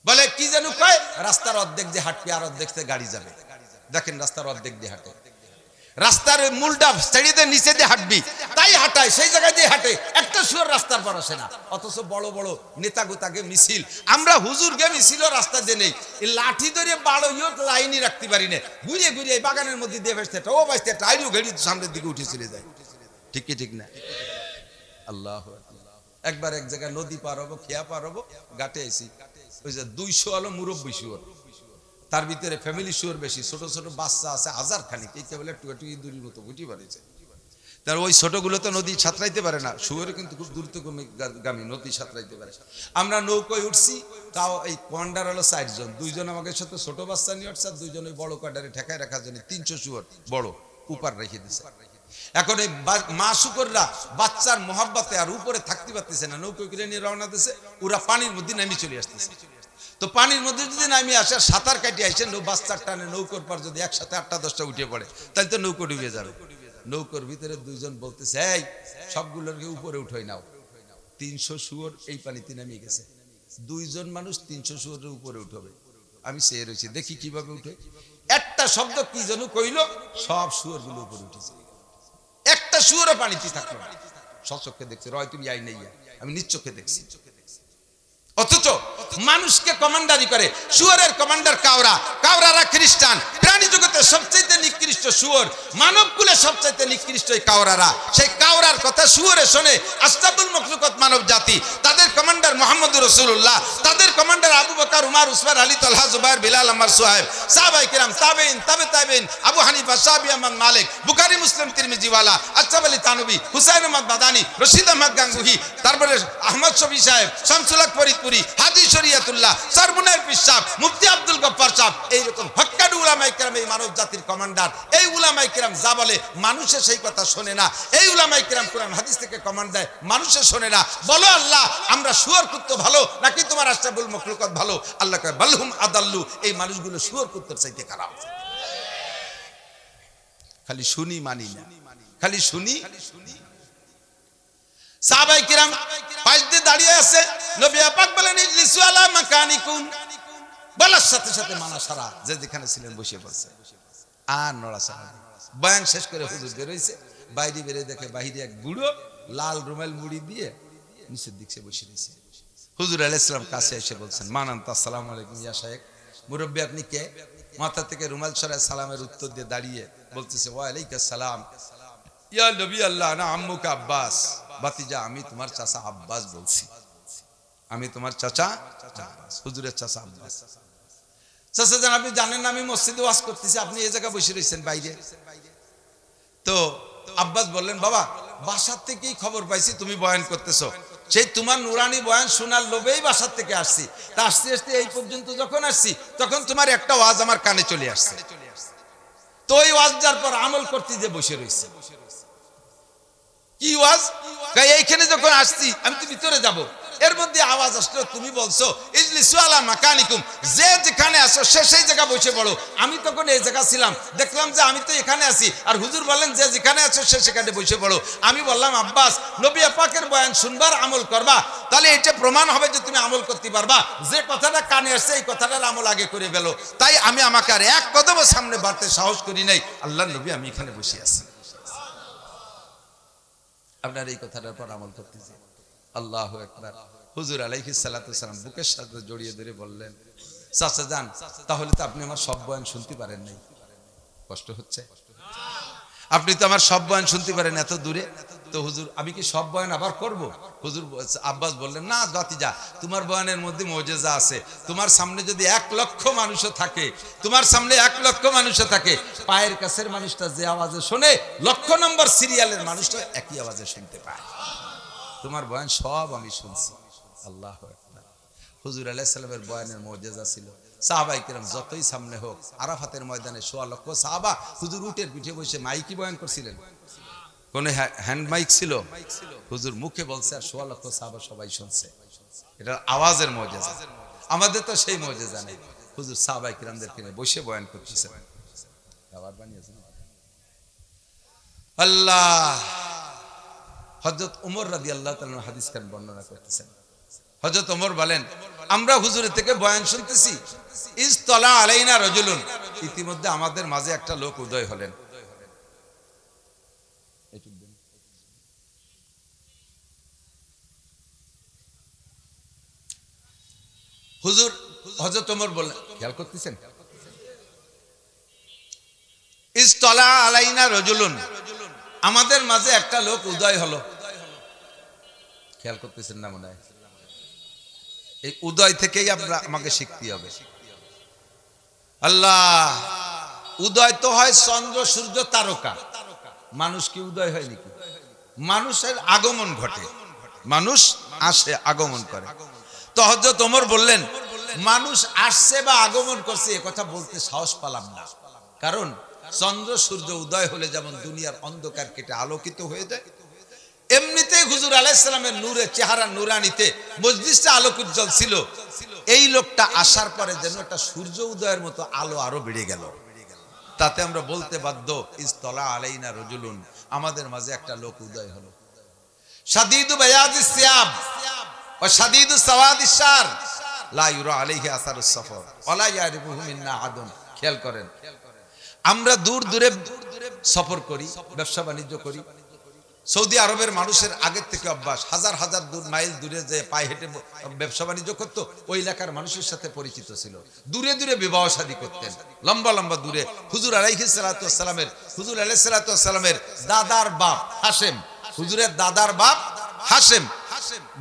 বলে কি যেন কয়, রাস্তার অর্ধেক দিয়ে হাঁটবে আর অর্ধেক দিয়ে গাড়ি যাবে। দেখেন রাস্তার অর্ধেক দিয়ে হাঁটে, রাস্তার মূলটা ছেড়ে দিয়ে নিচে দিয়ে হাঁটবি, তাই হাঁটায় সেই জায়গায় দিয়ে হাঁটে, একটা শুয়োর রাস্তার পর আসে না। অথচ বড় বড় নেতা গোতাকে মিছিল, আমরা হুজুর গে মিছিল রাস্তা দিয়ে নেই, লাঠি ধরে বাড়ো লাইনই রাখতে পারি না, ঘুরে ঘুরে এই বাগানের মধ্যে দিয়ে বেসতে ও বাঁচতে টাইরও ঘেড়ি সামনের দিকে উঠে চলে যায়। ঠিক কি ঠিক না? আল্লাহ একবার এক জায়গায় নদী পার হবো, খেয়া পার হবো, ঘাটে আইছি, ওই যে 200 হলো মুরব্বী শুয়োর, তার ভিতরে ফ্যামিলি শুয়োর বেশি, ছোট ছোট বাচ্চা আছে হাজার খানিক, এই কেবল একটু একটু ইঁদুরের মতো বুঝি পারিছে। তার ওই ছোটগুলো তো নদী সাঁতরাইতে পারে না, শুয়োরে কিন্তু খুব দ্রুতগামী, নদী সাঁতরাইতে পারে। আমরা নৌকোয় উঠছি, তাও এই কমান্ডার হলো 4 জন, 2 জন আমাকে সাথে ছোট বাচ্চা নিয়ে উঠছে, আর 2 জন ওই বড় কয়ডারে ঠেকায় রাখার জন্য 300 শুয়োর বড় উপার রেখে দিছে। এখন এই মা শুকররা বাচ্চার মোহাব্বতে আর উপরে থাকতে পারতেছে না, নৌকো কিনে নিয়ে রওনা দিছে, ওরা পানির মধ্যে নামি চলে আসতেছে। তো পানির মধ্যে যদি নামি আসে, সাঁতার কাটিয়ে আসে, বাচ্চার টানে নৌকোর পর যদি একসাথে 8-10টা উঠে পড়ে, তাহলে তো নৌকো ডুবে যাবে। নৌকোর ভিতরে 2 জন বলতেছে, এই সবগুলোকে উপরে উঠাই নাও। 300 শুয়োর এই পানিতে নামিয়ে গেছে, 2 জন মানুষ 300 শুয়োরের উপরে উঠবে। আমি চেয়ে রয়েছি দেখি কিভাবে উঠে, একটা শব্দ কি যেন কইল, সব শুয়োর গুলো উপরে উঠেছে, একটা শুয়োরও পানিতে থাকলো না। সচক্ষে দেখছি, রয় তুমি আই নেই, আমি নিজ চোখে দেখছি। অথচ মানুষকে কমান্ডারি করে শুয়োরের কমান্ডার কাউরা, কাউরারা খ্রিস্টান, প্রাণী জগতের সবচেয়ে নিকৃষ্ট শুয়োর, মানব কুলে সবচেয়ে নিকৃষ্ট এই কাউরারা। সেই কাউরার কথা শুয়োরে শোনে আশরাফুল মাখলুকাত মানব জাতি, তাদের কমান্ডার মুহাম্মদুর রাসূলুল্লাহ, তাদের কমান্ডার আবু বকর, উমর, উসমান, আলী, তালহা, জুবায়ের, বিলাল, আম্মার, সুহাইব, সাহাবায়ে কিরাম, তাবেঈন, তাবেঈন, আবু হানিফা, শাফি, আহমদ, মালিক, বুখারী, মুসলিম, তিরমিজি ওয়ালা, আশরাফ আলী থানভী, হুসাইন আহমদ মাদানী, রশিদ আহমদ গাঙ্গুহি, তারপরে আহমদ শফি সাহেব, শামসুল হক ফরিদপুরি, হাজী শরিয়তুল্লাহ, সরমুনার পিসাব, মুফতি আব্দুল গফফার সাহেব, এইরকম হক্কানি উলামায়ে কেরাম এই মানব জাতির কমান্ডার। এই উলামায়ে কেরাম যা বলে মানুষের সেই কথা শোনে না। এই উলামায়ে কেরাম কোরআন হাদিস থেকে কমান্ড দেয়, মানুষের শোনে না। বলো আল্লাহ, আমরা শুয়োর কুত্তা ভালো নাকি তোমার আশরাফুল মাখলুকাত ভালো? আল্লাহ কয় বালহুম আদাল্লু, এই মানুষগুলো শুয়োর কুত্তার চাইতে খারাপ। খালি শুনি মানি না, খালি শুনি। সাহাবায়ে কিরাম পাশ দিয়ে দাঁড়িয়ে আছে, নবী পাক বলেন ইজলিসু আলা মাকানিকুম, বলার সাথে সাথে মানা সারা, যে যেখানে ছিলেন বসে পড়ছে, আর নড়াচড়া। বয়ান শেষ করে হুজুর বেরোইছে, বাইরে বেরিয়ে দেখে বাহিরে এক বুড়ো লাল রুমাল মুড়ি দিয়ে নিচের দিকে বসে রয়েছে। হুজুর আলাইহিস সালাম কাছে এসে বলছেন, মানান্ত আসসালামু আলাইকুম ইয়া শাইখ, মুরব্বী আপনি কে? মাথা থেকে রুমাল সরায় সালামের উত্তর দিয়ে দাঁড়িয়ে বলতেছে, ওয়া আলাইকুম সালাম ইয়া নবী আল্লাহ, না আম্মুকা আব্বাস, বাতিজা আমি তোমার চাচা আব্বাস বলছি, আমি তোমার চাচা আব্বাস, হুজুরের চাচা আব্বাস। চাচা জান, আপনি জানেন না আমি মসজিদে ওয়াজ করতেছি, আপনি এই জায়গায় বসে রয়েছেন বাইরে। তো আব্বাস বললেন, বাবা বাসার থেকেই খবর পাইছি তুমি বয়ান করতেছো, সেই তোমার নুরানি বয়ান শোনার লোভেই বাসার থেকে আসছি। তা আসতে আসতে এই পর্যন্ত যখন আসছি, তখন তোমার একটা ওয়াজ আমার কানে চলে আসছে। তো ওই ওয়াজ যার পর আমল করতে যে বসে রয়েছে। কি ওয়াজ? এইখানে যখন আসছি আমি তো ভিতরে যাব, এর মধ্যে আওয়াজ আসলো, তুমি বলছো ইজলিসু আলা মাকানিকুম, যে যেখানে আসো সে সেই জায়গা বসে পড়ো। আমি তখন এই জায়গা ছিলাম, দেখলাম যে আমি তো এখানে আছি, আর হুজুর বললেন যে যেখানে আছো সে সেখানে বসে পড়ো। আমি বললাম, আব্বাস নবী পাকের বয়ান শুনবার আমল করবা, তাহলে এটা প্রমাণ হবে যে তুমি আমল করতে পারবা। যে কথাটা কানে আসছে এই কথাটার আমল আগে করে ফেলো। তাই আমি আমাকে আর এক কদমও সামনে বাড়তে সাহস করি নাই। আল্লাহর নবী আমি এখানে বসে আছি, আপনার এই কথাটার পর আমল করতেছে। আল্লাহু আকবার। হুজুর আলাইহিস সালাতু ওয়াসালাম বুকের সাথে জড়িয়ে ধরে বললেন, চাচা যান, তাহলে তো আপনি আমার সব বয়ান শুনতে পারেন নাই। কষ্ট হচ্ছে? আপনি তো আমার সব বয়ান শুনতে পারেন এত দূরে। তো হুজুর আমি কি সব বয়ান আবার করব? হুজুর আব্বাস বললেন, না বাতিজা, তোমার বয়ানের মধ্যে মুজিজা আছে। তোমার সামনে যদি 1 লক্ষ মানুষও থাকে, তোমার সামনে 1 লক্ষ মানুষও থাকে, পায়ের কাছের মানুষটা যে আওয়াজে শোনে, লক্ষ নম্বর সিরিয়ালের মানুষটা একই আওয়াজে শুনতে পায়। তোমার বয়ান সব আমি শুনছি। আল্লাহু আকবার। হুজুর আলাইহিস সালামের বয়ানের মুজিজা ছিল, সাহাবায়ে কিরাম যতই সামনে হোক, আরাফাতের ময়দানে 1.25 লক্ষ সাহাবা হুজুর উটের পিঠে বসে মাইকি বয়ান করছিলেন। কোন হ্যান্ড মাইক ছিল? হুজুর মুখে বলছে, আর 1.25 লক্ষ সাহাবা সবাই শুনছে। এটা আওয়াজের মুজিজা। আমাদের তো সেই মুজিজা নেই। হুজুর সাহাবায়ে কিরামদেরকে নিয়ে বসে বয়ান করতেছেন। আবার বানিয়েছেন আল্লাহ। হযরত ওমর রাদিয়াল্লাহু তাআলা হাদিস খান বর্ণনা করতেছেন। হযরত ওমর বলেন, আমরা হুজুরের থেকে বয়ান শুনতেছি, ইজতলা আলাইনা রাজুলুন, ইতিমধ্যে আমাদের মাঝে একটা লোক উদয় হলেন। হুজুর হযরত ওমর বললেন, খেয়াল করতেছেন, ইজতলা আলাইনা রাজুলুন, আমাদের মাঝে একটা লোক উদয় হলো। খেয়াল করতেছেন না মনে হয়? এই উদয় থেকেই আমরা আমাকে শিখতে হবে। আল্লাহ, উদয় তো হয় চন্দ্র সূর্য তারকা, মানুষ কি উদয় হয় নাকি? মানুষের আগমন ঘটে, মানুষ আসে আগমন করে। তো হযরত ওমর বললেন, মানুষ আসছে বা আগমন করছে এ কথা বলতে সাহস পেলাম না, কারণ চন্দ্র সূর্য উদয় হলে যেমন দুনিয়ার অন্ধকার কেটে আলোকিত হয়ে যায়, এমনিতেই হুজুর আলাইহিস সালামের নূরে চেহারা নুরানিতে মজলিসটা আলোকোজ্জ্বল ছিল। এই লোকটা আসার পরে যেন একটা সূর্য উদয়ের মতো আলো আরো বেড়ে গেল। তাতে আমরা বলতে বাধ্য, ইজতলা আলাইনা রাজুলুন, আমাদের মাঝে একটা লোক উদয় হলো। শাদীদু বায়াদিস সিয়াব ওয়া শাদীদু সাওয়াদিস শার লা ইউরা আলাইহি আসারুস সফর ওয়ালা ইয়ারিফুহু মিন্না আদুন। খেয়াল করেন, আমরা দূর দূরে সফর করি, ব্যবসা বাণিজ্য করি। সৌদি আরবের মানুষের আগের থেকে অভ্যাস, হাজার হাজার মাইল দূরে যে পায়ে হেঁটে ব্যবসা বাণিজ্য করতো, ওই এলাকার মানুষের সাথে পরিচিত ছিল। দূরে দূরে বিবাহ শাদী করতেন, লম্বা লম্বা দূরে। হুজুর আলাইহিস সালাতু ওয়াস সালামের দাদার বাপ হাশেম, হুজুরের দাদার বাপ হাশেম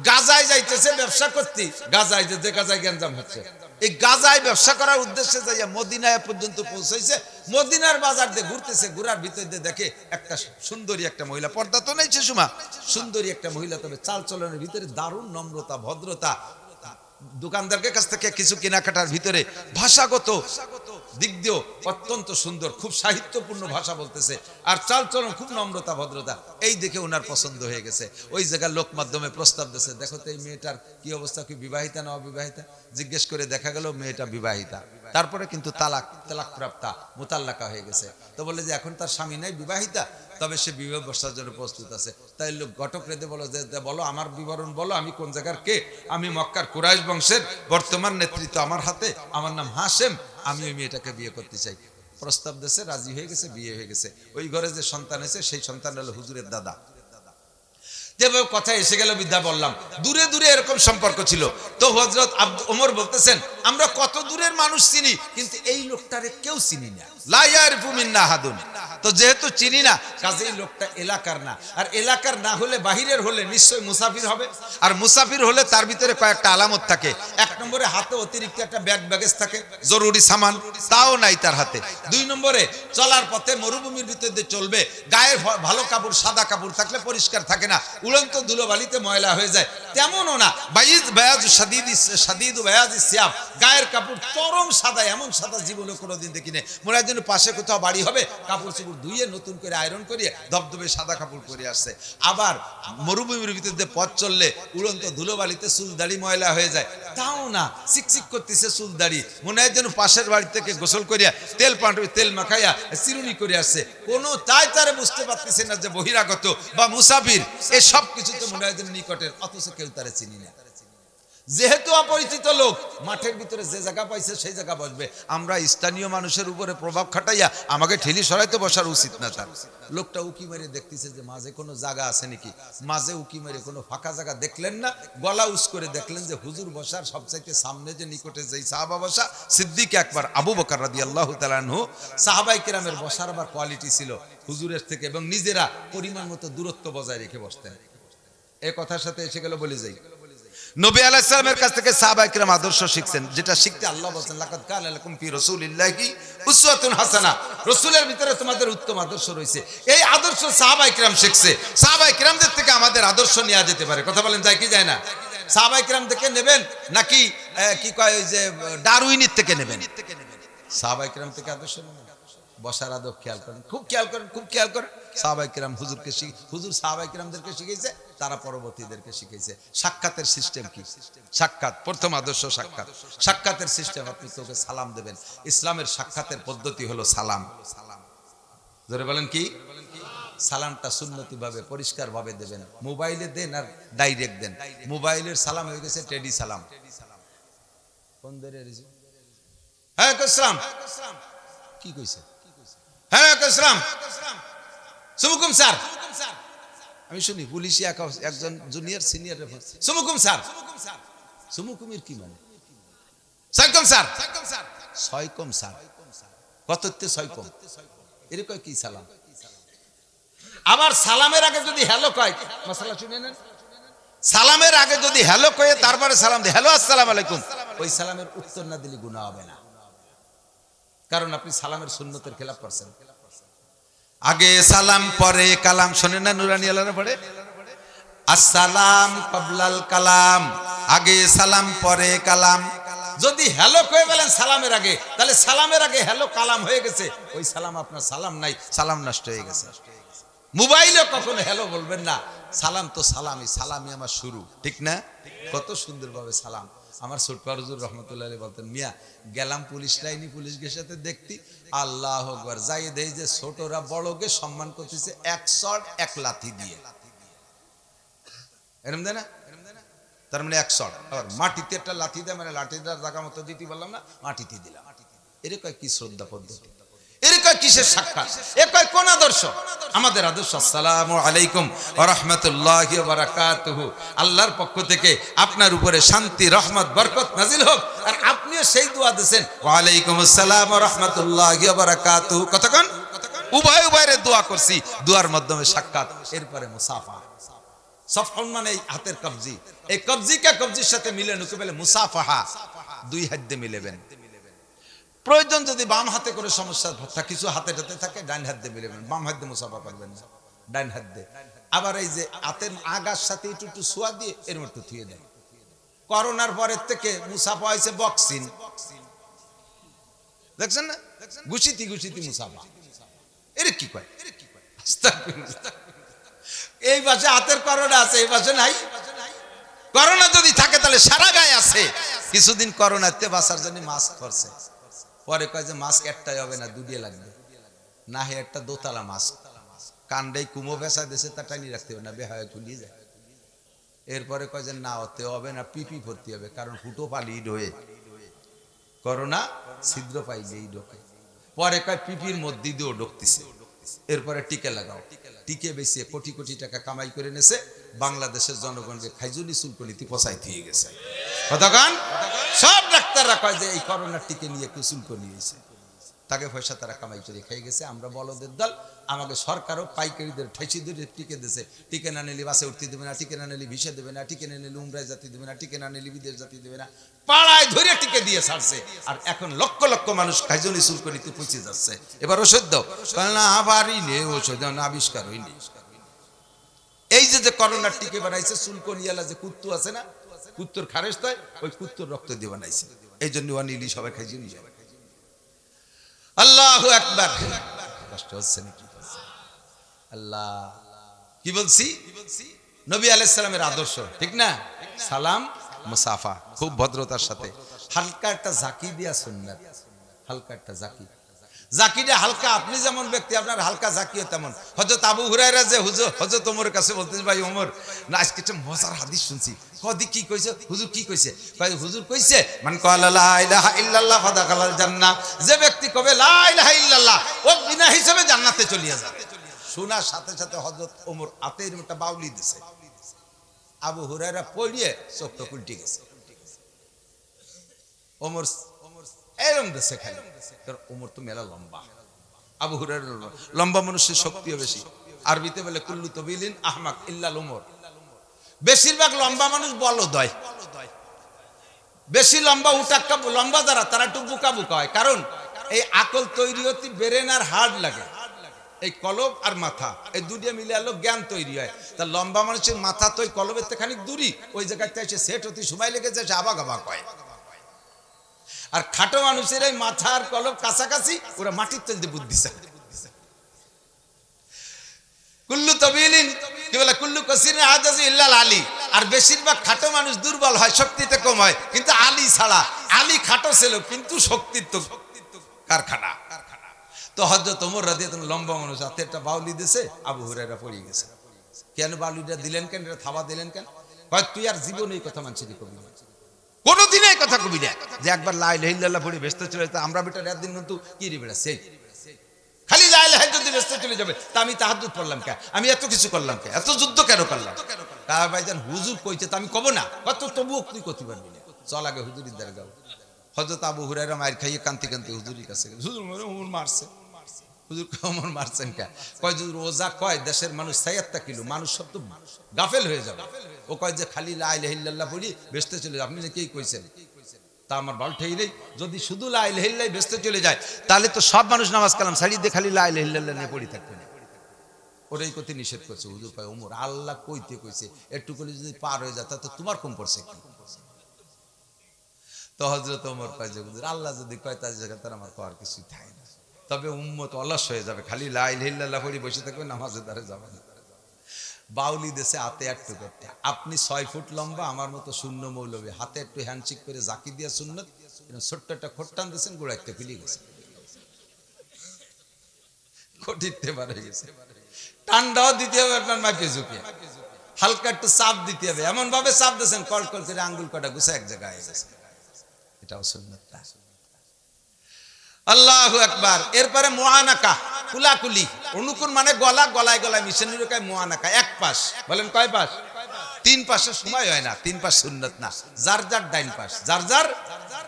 গাজায় যাইতেছে ব্যবসা করতে। গাজায় যে গাজায় গ্যাঞ্জাম হচ্ছে, এই গাজায় ব্যবসা করার উদ্দেশ্যে যাইয়া মদিনায় পর্যন্ত পৌঁছাইছে। মদিনার বাজার দিয়ে ঘুরতেছে, ঘুরার ভিতর দিয়ে দেখে একটা সুন্দরী একটা মহিলা, পর্দা তো নেই সে সময়, সুন্দরী একটা মহিলা, তবে চাল চলনের ভিতরে দারুণ নম্রতা ভদ্রতা। দোকানদারের কাছ থেকে কিছু কেনাকাটার ভিতরে ভাষাগত দিক দিয়েও অত্যন্ত সুন্দর, খুব সাহিত্যপূর্ণ ভাষা বলতেছে, আর চাল চলন খুব নম্রতা ভদ্রতা। এই দেখে ওনার পছন্দ হয়ে গেছে। ওই জায়গার লোক মাধ্যমে প্রস্তাব দিয়েছে, দেখো তো এই মেয়েটার কি অবস্থা, কি বিবাহিতা না অবিবাহিতা। জিজ্ঞেস করে দেখা গেল মেয়েটা বিবাহিতা, তারপরে কিন্তু তালাক প্রাপ্তা, মুতাল্লাকা হয়ে গেছে। তো বলে যে এখন তার স্বামী নাই, বিবাহিতা, তবে সে বিবাহ বসার জন্য প্রস্তুত আছে। তাই লোক ঘটক রেদে বলো যে বলো আমার বিবরণ বলো, আমি কোন জায়গার কে, আমি মক্কার কুরাইশ বংশের, বর্তমান নেতৃত্ব আমার হাতে, আমার নাম হাশেম, আমি ওই মেয়েটাকে বিয়ে করতে চাই। প্রস্তাব দেশে রাজি হয়ে গেছে, বিয়ে হয়ে গেছে। ওই ঘরে যে সন্তান এসে সেই সন্তান হলো হুজুরের দাদা। যেভাবে কথা এসে গেল বিদ্যা বললাম, দূরে দূরে এরকম সম্পর্ক ছিল। তো হযরত ওমর বলতেছেন, আমরা কত দূরের মানুষ চিনি, কিন্তু এই লোকটারে কেউ চিনি না, লা ইয়ারিফু মিন্না আহাদুন। তো যেহেতু চিনি না, কাজেই লোকটা এলাকার না, আর এলাকার না হলে বাহিরের হলে নিশ্চয়ই মুসাফির হবে, আর মুসাফির হলে তার ভিতরে কয়েকটা আলামত থাকে। এক নম্বরে হাতে অতিরিক্ত একটা ব্যাগেজ থাকে, জরুরি সামান, তাও নাই তার হাতে। দুই নম্বরে চলার পথে মরুভূমির ভিতর দিয়ে চলবে, গায়ে ভালো কাপড় সাদা কাপড় থাকলে পরিষ্কার থাকে না, উড়ন্ত ধুলোবালিতে ময়লা হয়ে যায়, তেমনও না। গায়ের কাপড় চরম সাদা, এমন সাদা জীবনে কোনোদিন দেখিনি। মনে হয় যেন পাশে কোথাও বাড়ি হবে, কাপড় চোপড় ধুইয়ে নতুন করে আয়রন করিয়ে ধবধবে সাদা কাপড় পরে আসছে। আবার মরুভূমির ভিতর দিয়ে পথ চললে উড়ন্ত ধুলোবালিতে চুল দাড়ি ময়লা হয়ে যায়, তাও না, চিকচিক করতেছে চুল দাড়ি, মনে হয় যেন পাশের বাড়ি থেকে গোসল করিয়া তেল মাখাইয়া চিরুনি করে আসছে। কোনো তাই তারে বুঝতে পারতেছে না যে বহিরাগত বা মুসাফির। এই সব কিছু তো মনে হয় যেন নিকটের, অথচ কেউ তারে চিনি না। যেহেতু অপরিচিত লোক, মাঠের ভিতরে যে জায়গা পাইছে সেই জায়গা বসবে। আমরা স্থানীয় মানুষের উপরে প্রভাব খাটাইয়া আমাকে ঠেলি সরাইতে বসার উচিত না তার। লোকটা উকি মেরে দেখতেছে যে মাঝে কোনো জায়গা আছে নাকি, মাঝে উকি মেরে কোনো ফাঁকা জায়গা দেখলেন না, গলা উঁচ করে দেখলেন যে হুজুর বসার সবচাইতে সামনে যে নিকটে যেই সাহাবা বসা, সিদ্দিক আকবর আবু বকর রাদিয়াল্লাহু তাআলা আনহু। সাহাবায়ে কেরামের বসার আবার কোয়ালিটি ছিল হুজুরের থেকে, এবং নিজেরা পরিমাণ মতো দূরত্ব বজায় রেখে বসতেন। এই কথার সাথে এসে গেল বলে যাই, নবী আলাইহিস সালামের কাছ থেকে সাহাবায়ে কেরাম আদর্শ শিখছেন, যেটা শিখতে আল্লাহ বলেন লাকাদ কানা লাকুম ফি রাসূলিল্লাহি উসওয়াতুন হাসানাহ, রাসূলের ভিতরে তোমাদের উত্তম আদর্শ রয়েছে। এই আদর্শ সাহাবায়ে কেরাম শিখছে। সাহাবায়ে কেরামদের থেকে আমাদের আদর্শ নেওয়া যেতে পারে, কথা বলেন যায় কি যায় না? সাহাবায়ে কেরাম থেকে নেবেন নাকি কি কয় ওই যে ডারউইনের থেকে নেবেন? সাহাবায়ে কেরাম থেকে আদর্শ নেবেন। বসার আদব খেয়াল করেন, খুব খেয়াল করেন, খুব খেয়াল করেন। সাহাবায়ে কেরাম হুজুর সাহাবায়ে কেরামদেরকে শিখিয়েছে, তারা পরবর্তীদেরকে শিখিয়েছে। সাক্ষাতের সিস্টেম কি? সাক্ষাৎ, প্রথম আদর্শ সাক্ষাৎ। সাক্ষাতের সিস্টেম, আপনি তোকে সালাম দেবেন। ইসলামের সাক্ষাতের পদ্ধতি হলো সালাম। জোরে বলেন কি? সালামটা সুন্নতি ভাবে পরিষ্কার ভাবে দেবেন। মোবাইলে দেন আর ডাইরেক্ট দেন। মোবাইলের সালাম হয়ে গেছে টেডি সালাম। কোন দেরে রিজি হ্যাঁ আসসালাম কি কইছে হ্যাঁ আসসালাম সুমুকুম স্যার আমি শুনি পুলিশি একজন জুনিয়র সিনিয়র সুমুকুম স্যার সুমুকুমের কি মানে সাইকম স্যার ছয়কম স্যার কততে ছয়কম এরকম কি সালাম। আবার সালামের আগে যদি হ্যালো কয় মাসালা শুনে নেন সালামের আগে যদি হ্যালো কয়ে তারপরে সালাম দেয় হ্যালো আসসালামু আলাইকুম ওই সালামের উত্তর না দিলে গুনাহ হবে না কারণ আপনি সালামের সুন্নতের খেলাফ করছেন। আগে সালাম পরে কালাম শোনেন না নুরানি আল্লাহর পড়ে আসসালাম ক্বাবলাল কালাম আগে সালাম পরে কালাম। যদি হ্যালো কয়ে বলেন সালামের আগে তাহলে সালামের আগে হ্যালো কালাম হয়ে গেছে ওই সালাম আপনার সালাম নাই সালাম নষ্ট হয়ে গেছে। মোবাইলে কখনো হ্যালো বলবেন না সালাম তো সালামই সালামই আমার শুরু ঠিক না কত সুন্দরভাবে সালাম। আমার ছোট হুজুর রহমতুল্লাহ আলাইহি বলতেন মিয়া গেলাম পুলিশ লাইনি পুলিশদের সাথে দেখতি আল্লাহু আকবার যাই দেই যে ছোটরা বড়কে সম্মান করতেছে এক শট এক লাথি দিয়ে এরকম দেয় না তার মানে এক শট আর মাটিতে একটা লাথি দেয় মানে লাঠিটার জায়গা মতো দিতে বললাম না মাটিতে দিলাম এরকম কি শ্রদ্ধা পদ্ধতি এরকম কিসের সাক্ষাৎ একই কোন আদর্শ আমাদের আদর্শ আসসালামু আলাইকুম ওয়া রাহমাতুল্লাহি ওয়া বারাকাতুহু আল্লাহর পক্ষ থেকে আপনার উপরে শান্তি রহমত বরকত নাজিল হোক আর আপনিও সেই দোয়া দেন ওয়া আলাইকুম আসসালাম ওয়া রাহমাতুল্লাহি ওয়া বারাকাতুহু কতক্ষণ উভয় উভয়ের দোয়া করছি দোয়ার মাধ্যমে সাক্ষাৎ এরপরে মুসাফা সফহন মানে হাতের কবজি এই কবজিকে কবজির সাথে মিলে নুকে বলে মুসাফাহা দুই হাত দিয়ে মিলাবেন প্রয়োজন যদি বাম হাতে করে সমস্যা কিছু হাতে হাতে থাকে ডান হাত দিয়ে মিলাবেন বাম হাত দিয়ে মুসাফা করবেন না ডান হাত দিয়ে আবার এই যে হাতের আগার সাথে একটু একটু সোয়া দিয়ে এর মধ্যে থুয়ে দেন। করোনার পরের থেকে মুসাফা হয়েছে বক্সিং দেখছেন না গুছিতি গুছিতি মুসাফা এর কি কয় এই পাশে হাতের করোনা আছে এই পাশে নাই করোনা যদি থাকে তাহলে সারা গায়ে আছে কিছুদিন করোনাতে বাঁচার জন্য মাস্ক পরছে পরে কয় যে মাস্ক একটাই হবে না দুটিয়ে লাগবে না হে একটা দোতলা মাস্ক কান্ডাই কুমো ভেসা দেশে তা টানি রাখতে হবে না বেহায় খুলিয়ে যায় এরপরে কয় যে না হতে হবে না পিপি ভর্তি হবে কারণ ফুটো পালি ঢোয়ে করোনা ছিদ্র পাইলেই ঢোকে পরে কয় পিপির মধ্যে দিয়েও ঢুকতেছে এরপরে টিকে লাগাও টিকে বেশি কোটি কোটি টাকা কামাই করে নেছে বাংলাদেশের জনগণকে খাইজুনি চুলকনিতে পচাই দিয়ে গেছে কতক্ষণ সব ডাক্তাররা কয় যে এই করোনার টিকে নিয়ে একটু চুলকনি হয়েছে তাকে পয়সা তারা কামাই করে খেয়ে গেছে আমরা বলদের দল আমাকে সরকারও পাইকারিদের ঠেসি ধরে টিকে দিয়েছে টিকে না নিলে বাসে উঠতে দেবে না টিকে না নিলে ভিসা দেবে না টিকে না নিলে উমরায় জাতি দেবে না টিকে না নিলে বিদেশ জাতি দেবে না পাড়ায় ধরে টিকে দিয়ে ছাড়ছে আর এখন লক্ষ লক্ষ মানুষ খাইজনি চুলকনিতে পৌঁছে যাচ্ছে এবার ওষুধ না আবারই নে ওষুধ আবিষ্কার হয়নি এই যে করোনার টিকে বানাইছে চুলকনিয়ালা যে কুত্তু আছে না কুত্তর খারেজ হয় ওই কুত্তর রক্ত দিয়ে বানাইছে এই জন্য অনিলি সবাই খাইজনি যাবে আল্লাহু আকবার কষ্ট হচ্ছে নাকি আল্লাহ কি বলছি নবী আলাইহিস সালামের আদর্শ ঠিক না সালাম মুসাফা খুব ভদ্রতার সাথে হালকা একটা জাকি দিয়া সুন্নাত হালকা একটা জাকি জাকিটা হালকা আপনি যেমন ব্যক্তি আপনার হালকা জাকিও তেমন হযরত আবু হুরায়রা যে হযরত ওমরের কাছে বলতেছে ভাই ওমর না আজকে একটা মজার হাদিস শুনছি কদি কি কইছে হুজুর কি কইছে ভাই হুজুর কইছে মান ক্বালা লা ইলাহা ইল্লাল্লাহ ফাদাখালাল জান্নাহ যে ব্যক্তি কবে লা ইলাহা ইল্লাল্লাহ ও বিনা হিসাবে জান্নাতে চলে যাবে শোনার সাথে সাথে হযরত ওমর আতের একটা বাউলি দিছে আবু হুরায়রা পড়িয়ে চোখটা উল্টে গেছে ওমর এরম দেশে খালি কারণ ওমর তো মেলা লম্বা আবু হুরায়রা লম্বা মানুষের শক্তিও বেশি আরবিতে বলে কুল্লু তবিলিন আহমাক ইল্লাল ওমর বেশিরভাগ লম্বা মানুষ বলদ হয় বেশি লম্বা উটাক্কা লম্বা যারা তারা একটু বুকা বুকা হয় কারণ এই আকল তৈরি হতে ব্রেন আর হার্ট লাগে এই কলব আর মাথা এই দুটিয়া মিলে আলো জ্ঞান তৈরি হয় তা লম্বা মানুষের মাথা তো ওই কলবের থেকে খানিক দূরি ওই জায়গাতে এসে সেট হতে সময় লেগেছে সে আবাক আবাক হয় আর খাটো মানুষের এই মাথা আর কলব কাছাকাছি ওরা মাটির তলতে বুদ্ধি চায় কুল্লু তবিলিন কি বলে কুল্লু কসিরিন আজাজি ইল্লাল আলী আর বেশিরভাগ খাটো মানুষ দুর্বল হয় শক্তিতে কম হয় কিন্তু আলী ছাড়া আলী খাটো ছিল কিন্তু শক্তির তো কারখানা তো তো হযরত ওমর রাদিয়াল্লাহু আনহু লম্বা মানুষ, হাতে একটা বাউলি দিয়েছে, আবু হুরায়রা পড়ে গেছে। কেন বাউলিটা দিলেন কেন, এটা থাবা দিলেন কেন? কয় তুই আর জীবনে এই কথা মানছিলি কবি না, কোনোদিন এই কথা কবি না যে একবার লা ইলাহা ইল্লাল্লাহ পড়ে ব্যস্ত চলে যেত। আমরা বেটার একদিন কিন্তু কি রে বেড়া সেই খালি লা ইলাহা যদি ব্যস্ত চলে যাবে, তা আমি তাহাজ্জুদ পড়লাম কেন, আমি এত কিছু করলাম কেন, এত যুদ্ধ কেন করলাম? কার ভাইজান হুজুর কইছে তা আমি কব না, কত তবুও তুই করতে পারবি না, চল আগে হুজুরির দ্বারা গাও। হযরত আবু হুরায়রা মার খাইয়ে কান্তি কান্তি হুজুরের কাছে গেল, হুজুর ওমর মারছে। হুজুর ওমর মারছেন কে? কয় হুজুর ও যা কয় দেশের মানুষ ৭৬ কিলো মানুষ সব তো গাফেল হয়ে যাবে, ও কয় যে খালি লা ইলাহা ইল্লাল্লাহ পড়ি বেস্তে চলে যাবে, আপনি কি কইছেন? তা আমার বাল ঠেই নেই, যদি শুধু লা ইলাহা ইল্লাল্লাহ বেস্তে চলে যায় তাহলে তো সব মানুষ নামাজ কালাম ছাড়িয়ে দিয়ে খালি লা ইলাহা ইল্লাল্লাহ নিয়ে পড়ি থাকবে না। ওরাই কত নিষেধ করছে। হুজুর কয় ওমর আল্লাহ কইতে কইছে একটু করে যদি পার হয়ে যায় তা তো তোমার কম পড়ছে কি? তো হযরত ওমর কয় যে হুজুর আল্লাহ যদি কয় তার জায়গায় তার আমার করার কিছুই থাকে না, তবে উম্মত অলস হয়ে যাবে, খালি লা ইলাহা ইল্লাল্লাহ পড়ি বসে থাকবে, নামাজের দ্বারে যাবে না। বাউলি দেশে হাতে একটু করতে, আপনি 6 ফুট লম্বা আমার মতো শূন্য মৌলবী, হাতে একটু হ্যান্ডশেক করে জাকি দিয়া সুন্নত, ছোট্ট একটা খোট্টান দিয়েছেন, গোড়াইতে ফিলি গেছে, খটিতে পারে গেছে। টান্ডাও দিতে হবে আপনার মাপে ঝুঁকে, হালকা একটু চাপ দিতে হবে, এমন ভাবে চাপ দিয়েছেন কল কল করে আঙ্গুল কটা গুছা এক জায়গায় গেছে, এটাও সুন্নাত না। আল্লাহু আকবার। এরপরে মুআনাকা, কুলাকুলি, অনুকুল মানে গলা, গলায় গলায় মিশানোর কায় মুআনাকা, এক পাশ। বলেন কয় পাশ? 3 পাশের সময় হয় না, 3 পাশ সুন্নাত না, যার যার ডাইন পাশ, যার যার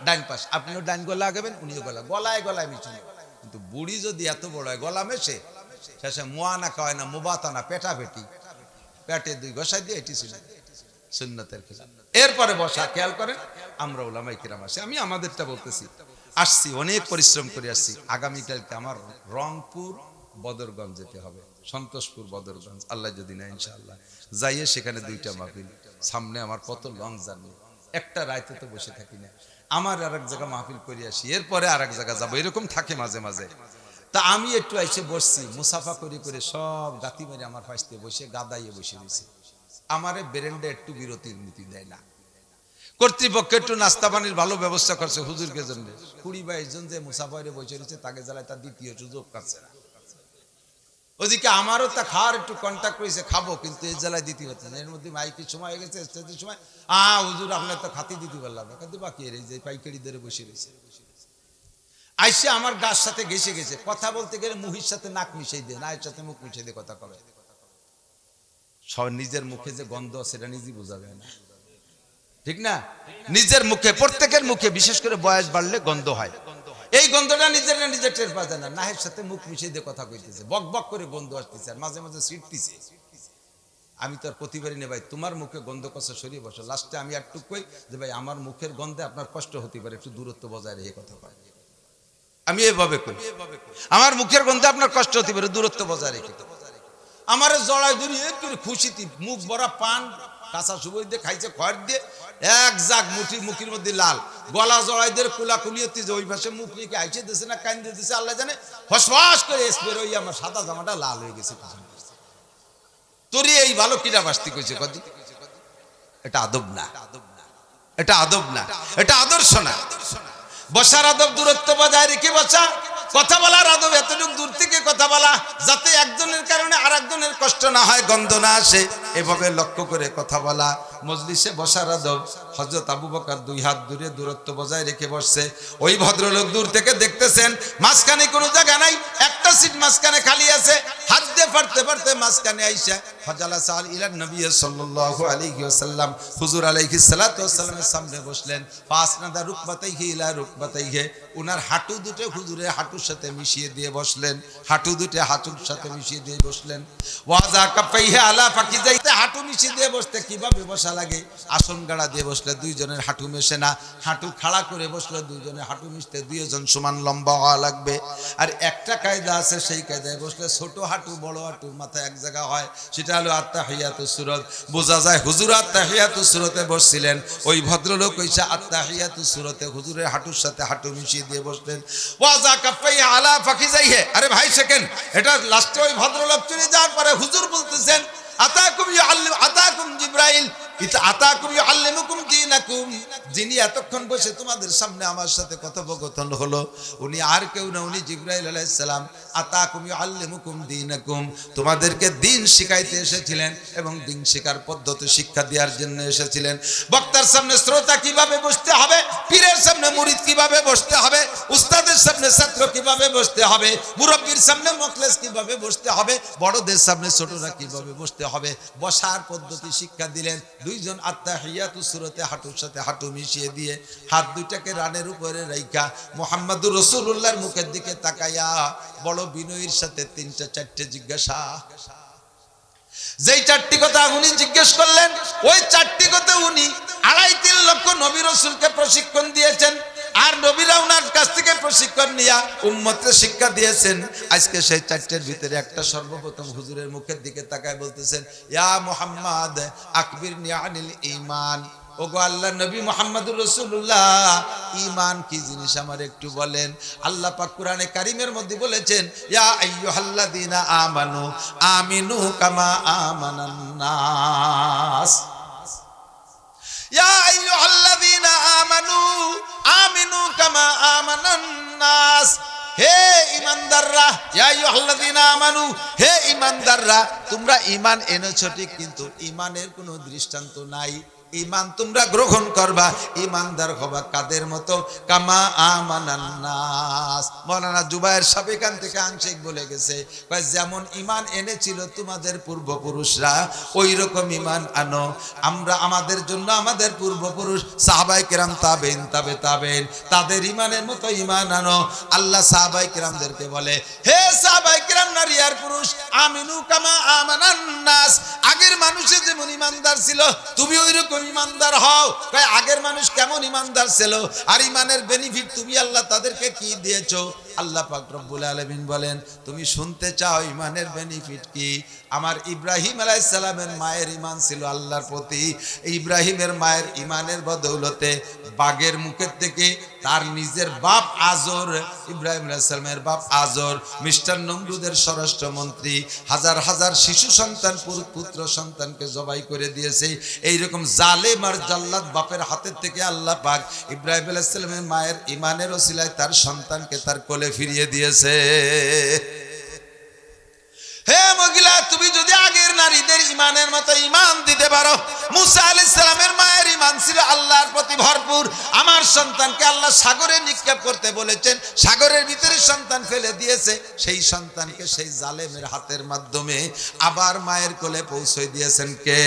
ডাইন পাশ। আপনিও ডাইন গলা লাগাবেন, উনিও গলা, গলায় গলায় মিশানো। কিন্তু বুড়ি যদি এত বড় হয় গলা মেশে, শেষে মুআনাকা হয় না, মুবাতানা, পেটাপেটি, পেটে 2 ঘষাই দিয়ে, এটি ছিল সুন্নতের খেলা। এরপরে বসা, খেয়াল করেন আমরা উলামায়ে কিরাম আসি, আমি আমাদেরটা বলতেছি, আসছি অনেক পরিশ্রম করে আসছি। আগামীকালকে আমার রংপুর বদরগঞ্জ যেতে হবে, সন্তোষপুর বদরগঞ্জ, আল্লাহ যদি না ইনশাআল্লাহ যাইয়ে সেখানে 2টা মাহফিল সামনে, আমার কত লং জার্নি, একটা রাইতে তো বসে থাকি না, আমার আরেক জায়গা মাহফিল করে আসি, এরপরে আরেক জায়গা যাবো, এরকম থাকে মাঝে মাঝে। তা আমি একটু এসে বসছি, মুসাফা করে করে সব গাতি মেরে আমার পাশে বসে গাদাইয়ে বসে রয়েছে, আমারে বেরেন্ডে একটু বিরতির নীতি দেয় না। কর্তৃপক্ষ একটু নাস্তা পানির ভালো ব্যবস্থা করছে হুজুরকে জন্য, 20-22 জন যে মুসাফারে বসে রয়েছে তাকে জ্বালায় তার দ্বিতীয় সুযোগ পাচ্ছে না। ওদিকে আমারও তা খাওয়ার একটু কন্ট্যাক্ট করেছে, খাবো, কিন্তু এই জেলায় দিতে পারছে না। এর মধ্যে মাইকের সময় হয়ে গেছে, স্টেজের সময়, হুজুর আপনার তো খাতি দিতে পারলাম না, কিন্তু বাকি এই যে পাইকারি ধরে বসে রয়েছে, আইসে আমার গাছ সাথে ঘেসে গেছে, কথা বলতে গেলে মুহির সাথে নাক মিশাই দিয়ে, নায়ের সাথে মুখ মিশাই দিয়ে কথা কবে, সব নিজের মুখে যে গন্ধ সেটা নিজেই বোঝা যায় না, ঠিক না? নিজের মুখে, প্রত্যেকের মুখে, বিশেষ করে বয়স বাড়লে গন্ধ হয়, এই গন্ধটা নিজের না নিজের টের পাওয়া যায় না। নাহের সাথে মুখ মিশিয়ে দিয়ে কথা কইতেছে, বক বক করে গন্ধ আসতেছে, আর মাঝে মাঝে ছিটতেছে। আমি তো আর প্রতিবারই নেই ভাই তোমার মুখে গন্ধ কষা সরিয়ে বসো, লাস্টে আমি একটু কই যে ভাই আমার মুখের গন্ধে আপনার কষ্ট হতে পারে, একটু দূরত্ব বজায় রেখে কথা কয়, আমি এভাবে কই, আমার মুখের গন্ধে আপনার কষ্ট হতে পারে, দূরত্ব বজায় রেখে। আমার জড়াই ধরি একটু খুশিতে, মুখ ভরা পান, কাঁচা সুবই দিয়ে খাইছে, খড় দিয়ে এক জাগ মুঠি, মুখের মধ্যে লাল, গলা জড়াই দিয়ে কুলাকুলি হতে, যে ওই পাশে মুখ রেখে আইসে দিছে না কান দিয়ে দিছে আল্লাহ জানে, ফসফস করে স্প্রে হয়ে আমার সাদা জামাটা লাল হয়ে গেছে। তোরই এই ভালো কিরা বাস্তি কইছে কদি, এটা আদব না, এটা আদব না, এটা আদর্শ না। বসার আদব, দূরত্ব বজায় রেখে বসা, কথা বলার আদব এতটুকু দূর থেকে কথা বলা, যাতে একজনের কারণে আর একজনের কষ্ট না হয়, গন্ধ না আসে, এভাবে লক্ষ্য করে কথা বলা। মজলিসে বসার আদব, হযরত আবু বকর 2 হাত দূরে দূরত্ব বজায় রেখে বসছে, ওই ভদ্রলোক দূর থেকে দেখতেছেন, মাঝখানে কোনো জায়গা নাই, একটা সিট মাঝখানে খালি আছে, হাত দিয়ে ফাড়তে ফাড়তে মাঝখানে আইসা ফাজালা সাল ইলান নবী সাল্লাল্লাহু আলাইহি ওয়াসাল্লাম, হুজুর আলাইহিস সালাতু ওয়াসসালামের সামনে বসলেন, ফাসনাদা রুকবাতাইহি ইলা রুকবাতাইহি, উনার হাঁটু দুটো হুজুরের হাঁটুর সাথে মিশিয়ে দিয়ে বসলেন, হাঁটু দুটো হাঁটুর সাথে মিশিয়ে দিয়ে বসলেন, ওয়াজা কাফাইহি আলা ফাকিজাইতে, হাঁটু মিশিয়ে দিয়ে বসতে কিভাবে বসা লাগে, আসন গাড়া দিয়ে বসলে 2 জনের হাঁটু মেশে না, হাঁটু খাড়া করে বসলে 2 জনের হাঁটু মিশতে 2 জন সমান লম্বা হওয়া লাগবে। আর একটা কায়দা আছে, সেই কায়দায় বসলে ছোট হাঁটু বড় হাঁটুর মাথা এক জায়গা হয়, সেটা হলো আত্তাহিয়াতুস সুরত। বোঝা যায় হুজুর আত্তাহিয়াতুস সুরতে বসছিলেন, ওই ভদ্রলোক কইছে আত্তাহিয়াতুস সুরতে হুজুরের হাঁটুর সাথে হাঁটু মিশিয়ে দিয়ে বসলেন, ওয়াজা কাফাই আলা ফাকিজাইহি। আরে ভাই সেকেন্ড, এটা লাস্টে ওই ভদ্রলোক চলে যাওয়ার পরে হুজুর বলতেছেন, আতাকুম ইউআল্লিম, আতাকুম জিবরাইল, আতাকুম ইউআল্লিমুকুম দীন দীনাকুম, যিনি এতক্ষণ বসে তোমাদের সামনে আমার সাথে কথোপকথন হলো, উনি আর কেউ না, উনি জিবরাইল আলাইহিস সালাম। আতাকুম ইউআল্লিমুকুম দীনাকুম, তোমাদেরকে দ্বীন শিখাইতে এসেছিলেন এবং দ্বীন শিক্ষার পদ্ধতি শিক্ষা দেওয়ার জন্য এসেছিলেন। বক্তার সামনে শ্রোতা কিভাবে বসতে হবে, পীরের সামনে মুরিদ কিভাবে বসতে হবে, উস্তাদের সামনে ছাত্র কিভাবে বসতে হবে, মুরব্বির সামনে মুখলেস কিভাবে বসতে হবে, বড়দের সামনে ছোটরা কিভাবে বসতে হবে, বসার পদ্ধতি শিক্ষা দিলেন। দুইজন আত্তাহিয়াতু সূরাতে হাঁটুর সাথে হাঁটু মিশিয়ে দিয়ে হাত দুইটাকে রানের উপরে রাইখা মুহাম্মাদুর রাসূলুল্লাহর মুখের দিকে তাকায়া বড় বিনয়ের সাথে তিনটা চারটে জিজ্ঞাসা। যেই চারটি কথা উনি জিজ্ঞেস করলেন, ওই চারটি কথা উনি 2.5-3 লক্ষ নবী রাসূলকে প্রশিক্ষণ দিয়েছেন, আর নবীরা ওনার কাছ থেকে প্রশিক্ষণ নিয়া উম্মতকে শিক্ষা দিয়েছেন। আজকে সেই চারটের ভিতরে একটা সর্বপ্রথম হুজুরের মুখের দিকে তাকায় বলতেছেন, ইয়া মুহাম্মদ আকবিরনি আনিল ঈমান। ওগো আল্লাহর নবী মুহাম্মদুর রাসূলুল্লাহ, ঈমান কি জিনিস আমার একটু বলেন। আল্লাহ পাক কোরআনে কারীমের মধ্যে বলেছেন, ইয়া আইয়ুহাল্লাযীনা আমানু আমিনু কামা আমানান নাস। ইয়া আইয়ুহাল্লাযীনা আমানু আমিনু কামা আমানান নাস। হে ঈমানদাররা, ইয়া আইয়ুহাল্লাযীনা আমানু, হে ঈমানদাররা, তোমরা ঈমান এনেছো ঠিক, কিন্তু ঈমানের কোনো দৃষ্টান্ত নাই। ঈমান তোমরা গ্রহণ করবা, ঈমানদার হবা কাদের মতো, কামা আমানান নাস। মাওলানা জুবায়ের সাহেব থেকে আংশিক বলে গেছে, যেমন ঈমান এনেছিল তোমাদের পূর্বপুরুষরা, ওই রকম ঈমান আনো। আমরা আমাদের জন্য আমাদের পূর্বপুরুষ সাহাবায়ে কেরাম, তাবেঈন, তাবে তাবেঈন, তাদের ঈমানের মতো ঈমান আনো। আল্লাহ সাহাবায়ে কেরামদেরকে বলে, হে সাহাবায়ে কেরাম নারী আর পুরুষ, আমিনু কামা আমানান নাস। আগের মানুষে যেমন ঈমানদার ছিল, তুমি ওই রকম ঈমানদার হও। আগের মানুষ কেমন ঈমানদার ছিল, আর ঈমানের বেনিফিট তুমি আল্লাহ তাদেরকে কি দিয়েছো? আল্লাহ পাক রব্বুল আলামিন বলেন, তুমি শুনতে চাও ঈমানের বেনিফিট কি? আমার ইব্রাহিম আলাইহিস সালামের মায়ের ঈমান ছিল আল্লাহর প্রতি। ইব্রাহিমের মায়ের ঈমানের বদৌলতে বাঘের মুখের থেকে তার নিজের বাপ আজর, ইব্রাহিম আলাইহিস সালামের বাপ আজর মিস্টার নমরুদের স্বরাষ্ট্রমন্ত্রী, হাজার হাজার শিশু সন্তান, পুত্র সন্তানকে জবাই করে দিয়েছে। এইরকম জালেম আর জাল্লাদ বাপের হাতের থেকে আল্লাহ পাক ইব্রাহিম আলাইহিস সালামের মায়ের ঈমানের ওসিলায় তার সন্তানকে তার কোলে ফিরিয়ে দিয়েছে। হে মহিলা, তুমি যদি আগের নারীদের ঈমানের মতো ঈমান দিতে পারো, মুসা আলাইহিস সালামের মায়ের ঈমান ছিল আল্লাহর প্রতি ভরপুর। আমার সন্তানকে আল্লাহ সাগরে নিক্ষেপ করতে বলেছেন, সাগরের ভিতরে সন্তান ফেলে দিয়েছে, সেই সন্তানকে সেই জালেমের হাতের মাধ্যমে আবার মায়ের কোলে পৌঁছে দিয়েছেন কে?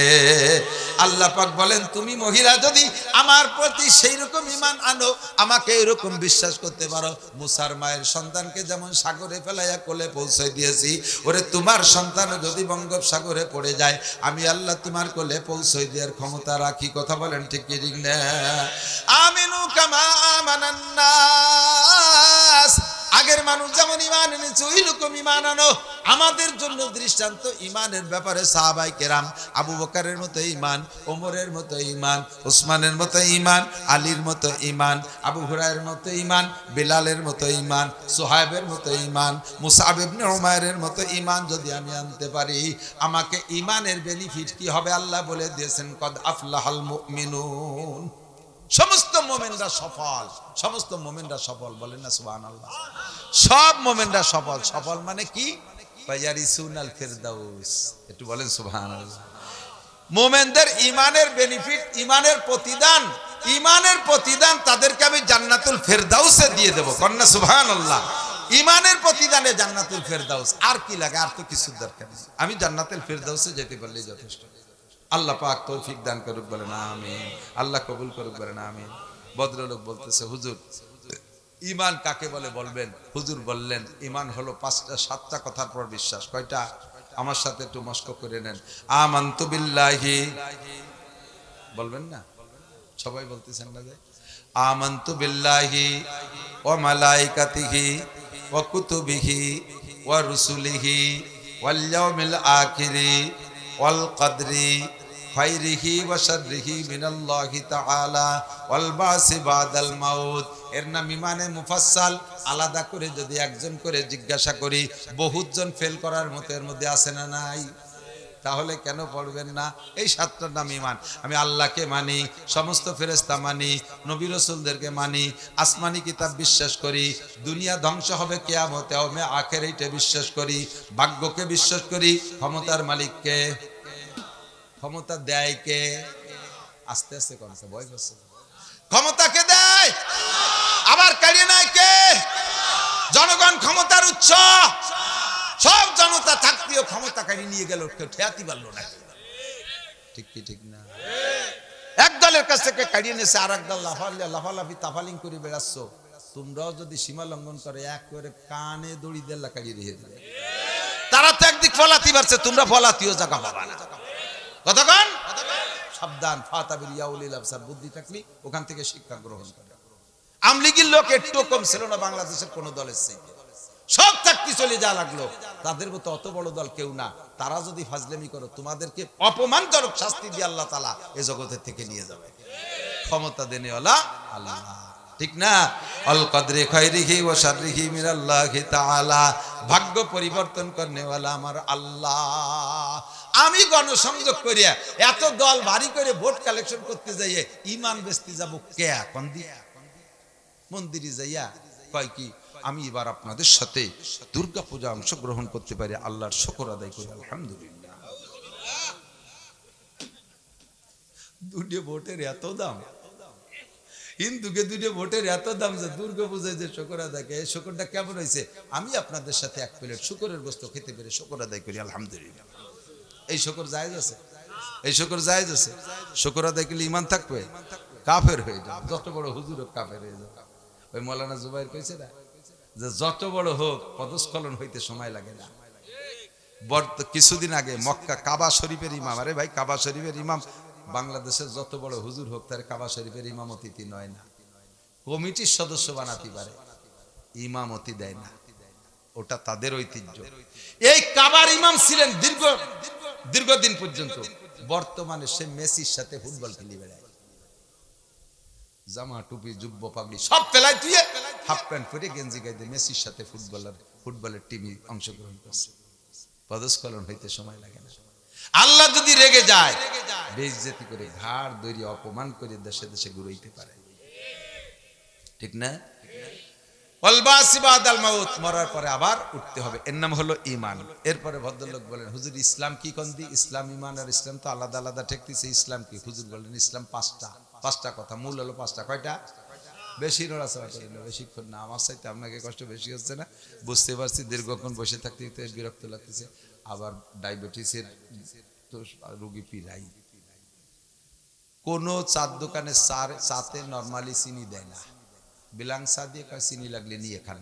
আল্লাহ পাক বলেন, তুমি মহিলা যদি আমার প্রতি সেই রকম ঈমান আনো, আমাকে এরকম বিশ্বাস করতে পারো, মুসার মায়ের সন্তানকে যেমন সাগরে ফেলাইয়া কোলে পৌঁছে দিয়েছি, ওরে তোমার সন্তান যদি বঙ্গোপসাগরে পড়ে যায়, আমি আল্লাহ তোমার কোলে পৌঁছে দেওয়ার ক্ষমতা রাখি। কথা বলেন ঠিক কি ঠিক না? আমিনু কামা আমানান নাস। আগের মানুষ যেমন ঈমান এনেছে, ওই রকম ঈমান আনো। আমাদের জন্য দৃষ্টান্ত ঈমানের ব্যাপারে সাহাবায়ে কেরাম, আবু বকরের মতো ঈমান, ওমরের মতো ঈমান, উসমানের মতো ঈমান, আলীর মতো ঈমান, আবু হুরায়রার মতো ঈমান, বিলালের মতো ঈমান, সুহাইবের মতো ঈমান, মুসআব ইবনে উমাইরের মতো ঈমান যদি আমি আনতে পারি, আমাকে ঈমানের বেনিফিট কি হবে? আল্লাহ বলে দিয়েছেন, কদ আফলাহাল মুমিনুন। সমস্ত মুমিনরা সফল, সমস্ত মুমিনরা সফল। বলেন না সুবহানাল্লাহ। সব মুমিনরা সফল। সফল মানে কি? ইয়ারিসুনাল ফিরদাউস। একটু বলেন সুবহানাল্লাহ। মুমিনদের ঈমানের বেনিফিট, ঈমানের প্রতিদান, ঈমানের প্রতিদান তাদেরকে আমি জান্নাতুল ফিরদাউসে দিয়ে দেব। কন্না সুবহানাল্লাহ। ঈমানের প্রতিদানে জান্নাতুল ফিরদাউস। আর কি লাগে? আর তো কিছু দরকার নেই। আমি জান্নাতুল ফিরদাউসে যেতে পারলেই যথেষ্ট। আল্লাহ পাক তৌফিক দান করুক, বলেন আমিন। আল্লাহ কবুল করুক, বলেন আমিন। ভদ্রলোক বলতেছে, হুজুর ঈমান কাকে বলে বলবেন? হুজুর বললেন, ঈমান হলো 5টা-7টা কথার পর বিশ্বাস। কয়টা? আমার সাথে একটু মস্ক করে নেন। আমানতু বিল্লাহি, বলবেন না? সবাই বলতেছেন না যে আমানতু বিল্লাহি ওয়া মালাইকাতিহি ওয়া কুতুবিহি ওয়া রুসুলিহি ওয়াল ইয়াউমিল আখিরি ওয়াল কদরি খাইরিহি ওয়া শাররিহি মিনাল্লাহি তাআলা ওয়াল বাসি বাদাল মাউত। এর নাম ঈমানে মুফাসসাল। আলাদা করে যদি একজন করে জিজ্ঞাসা করি, বহুতজন ফেল করার মতো এর মধ্যে আছে না নাই? তাহলে কেন পড়বেন না? এই 7টার নাম ঈমান। আমি আল্লাহকে মানি, সমস্ত ফেরেশতা মানি, নবী রাসূলদেরকে মানি, আসমানি কিতাব বিশ্বাস করি, দুনিয়া ধ্বংস হবে কিয়ামতে, আমি আখিরাতে বিশ্বাস করি, ভাগ্যকে বিশ্বাস করি, ক্ষমতার মালিককে, ক্ষমতা দেয় কে? আস্তে আস্তে কথা ভয় পাচ্ছে। ক্ষমতাকে দেয় আবার কাড়িয়ে নেয় কে? জনগণ ক্ষমতার উৎস। সব জনতা থাকতেও ক্ষমতা কাড়িয়ে নিয়ে গেল, কেউ ঠেয়াতে পারলো না। ঠিক কি ঠিক না? এক দলের কাছ থেকে কাড়িয়ে নিয়েছে, আর এক দল লাফালাফি তাফালিং করে বেড়াচ্ছ। তোমরাও যদি সীমা লঙ্ঘন করে এক করে কানে দড়ি দেল্লা কাড়িয়ে রেখে দেবে। তারা তো একদিক ফলাতি পারছে, তোমরা ফলাতিও জায়গা পাবা না। কতক্ষণ সাবধান, ফাতাবির ইয়াউলিল আবসার, বুদ্ধি থাকলে ওখান থেকে শিক্ষা গ্রহণ করে। আমলিগির লোক একটু কম ছিল না বাংলাদেশের কোন দলের থেকে, সব থাকতে চলে যা লাগলো। তাদের মতো অত বড় দল কেউ না। তারা যদি ফাজলামি করো, তোমাদেরকে অপমানজনক শাস্তি দিয়ে আল্লাহ তাআলা এ জগতের থেকে নিয়ে যাবে। ক্ষমতা দেনেওয়ালা আল্লাহ, ঠিক না? আল কদরে খায়রিহি ওয়া শাররিহি মিনাল্লাহি তাআলা, ভাগ্য পরিবর্তন করনেওয়ালা আমার আল্লাহ। আমি গণসংযোগ করিয়া এত দল ভারী করে ভোট কালেকশন করতে যাইয়ে ঈমান বেচতে যাব কে? কোন দিয়া মন্দিরে যাইয়া কয় কি, আমি এবার আপনাদের সাথে দুর্গা পূজা অংশগ্রহণ করতে পারি, আল্লাহর শুকর আদায় করি, আলহামদুলিল্লাহ। দুটো ভোটের এত দাম, হিন্দুকে দুটো ভোটের এত দাম যে দুর্গা পূজায় যে শুকর আদায় করে, এই শুকরটা কেমন হয়েছে? আমি আপনাদের সাথে এক প্লেট শুকরের গোশত খেতে পেরে শুকর আদায় করি, আলহামদুলিল্লাহ। এই শুকর জায়েজ আছে? এই শুকর জায়েজ আছে? শুকর আদায় করলে ঈমান থাকবে? কাফের হয়ে যাবে, যত বড় হুজুর হোক কাফের হয়ে যাবে। ওই মৌলানা জুবাইর কইছে না যে যত বড় হোক পদস্খলন হইতে সময় লাগে না। কিছুদিন আগে মক্কা কাবা শরীফের ইমাম, আরে ভাই কাবা শরীফের ইমাম, বাংলাদেশের যত বড় হুজুর হোক তার কাবা শরীফের ইমামতি নয় না, কমিটির সদস্য বানাতে পারে, ইমামতি দেয় না, ওটা তাদের ঐতিহ্য। এই কাবার ইমাম ছিলেন দীর্ঘদিন পর্যন্ত। বর্তমানে সে মেসির সাথে ফুটবল খেলি বেড়ায়, জামা টুপি জুব্ব পাগড়ি সব ফেলাই দিয়ে হাফ প্যান্ট পরে গেঞ্জি গাইতে মেসির সাথে ফুটবলের টিমে অংশগ্রহণ করছে। পদস্খলন হইতে সময় লাগে না। আল্লাহ যদি রেগে যায়, বেইজ্জতি করে ঘাড় দড়ি অপমান করে দেশে দেশে ঘুরাইতে পারে, ঠিক না? মরার পরে আবার উঠতে হবে, এর নাম হলো ঈমান। এরপরে ভদ্রলোক বলেন, হুজুর ইসলাম কি কন্দি? ইসলাম, ঈমান আর ইসলাম তো আলাদা আলাদা ঠেকতেছে, ইসলাম কি? হুজুর বলেন ইসলাম পাঁচটা কথা, মূল হলো পাঁচটা। কয়টা? বেশি নড়াচড়া করেন না, বেশিক্ষণ না, আমার চাইতে আপনাকে কষ্ট বেশি হচ্ছে না? বুঝতে পারছি দীর্ঘক্ষণ বসে থাকতে বিরক্ত লাগতেছে। আবার ডায়াবেটিসের তো রোগী পিরাই, কোন চার দোকানে চাতে নরমালি চিনি দেয় না, বিলাং চা দিয়ে কয় চিনি লাগলে নিয়ে খান।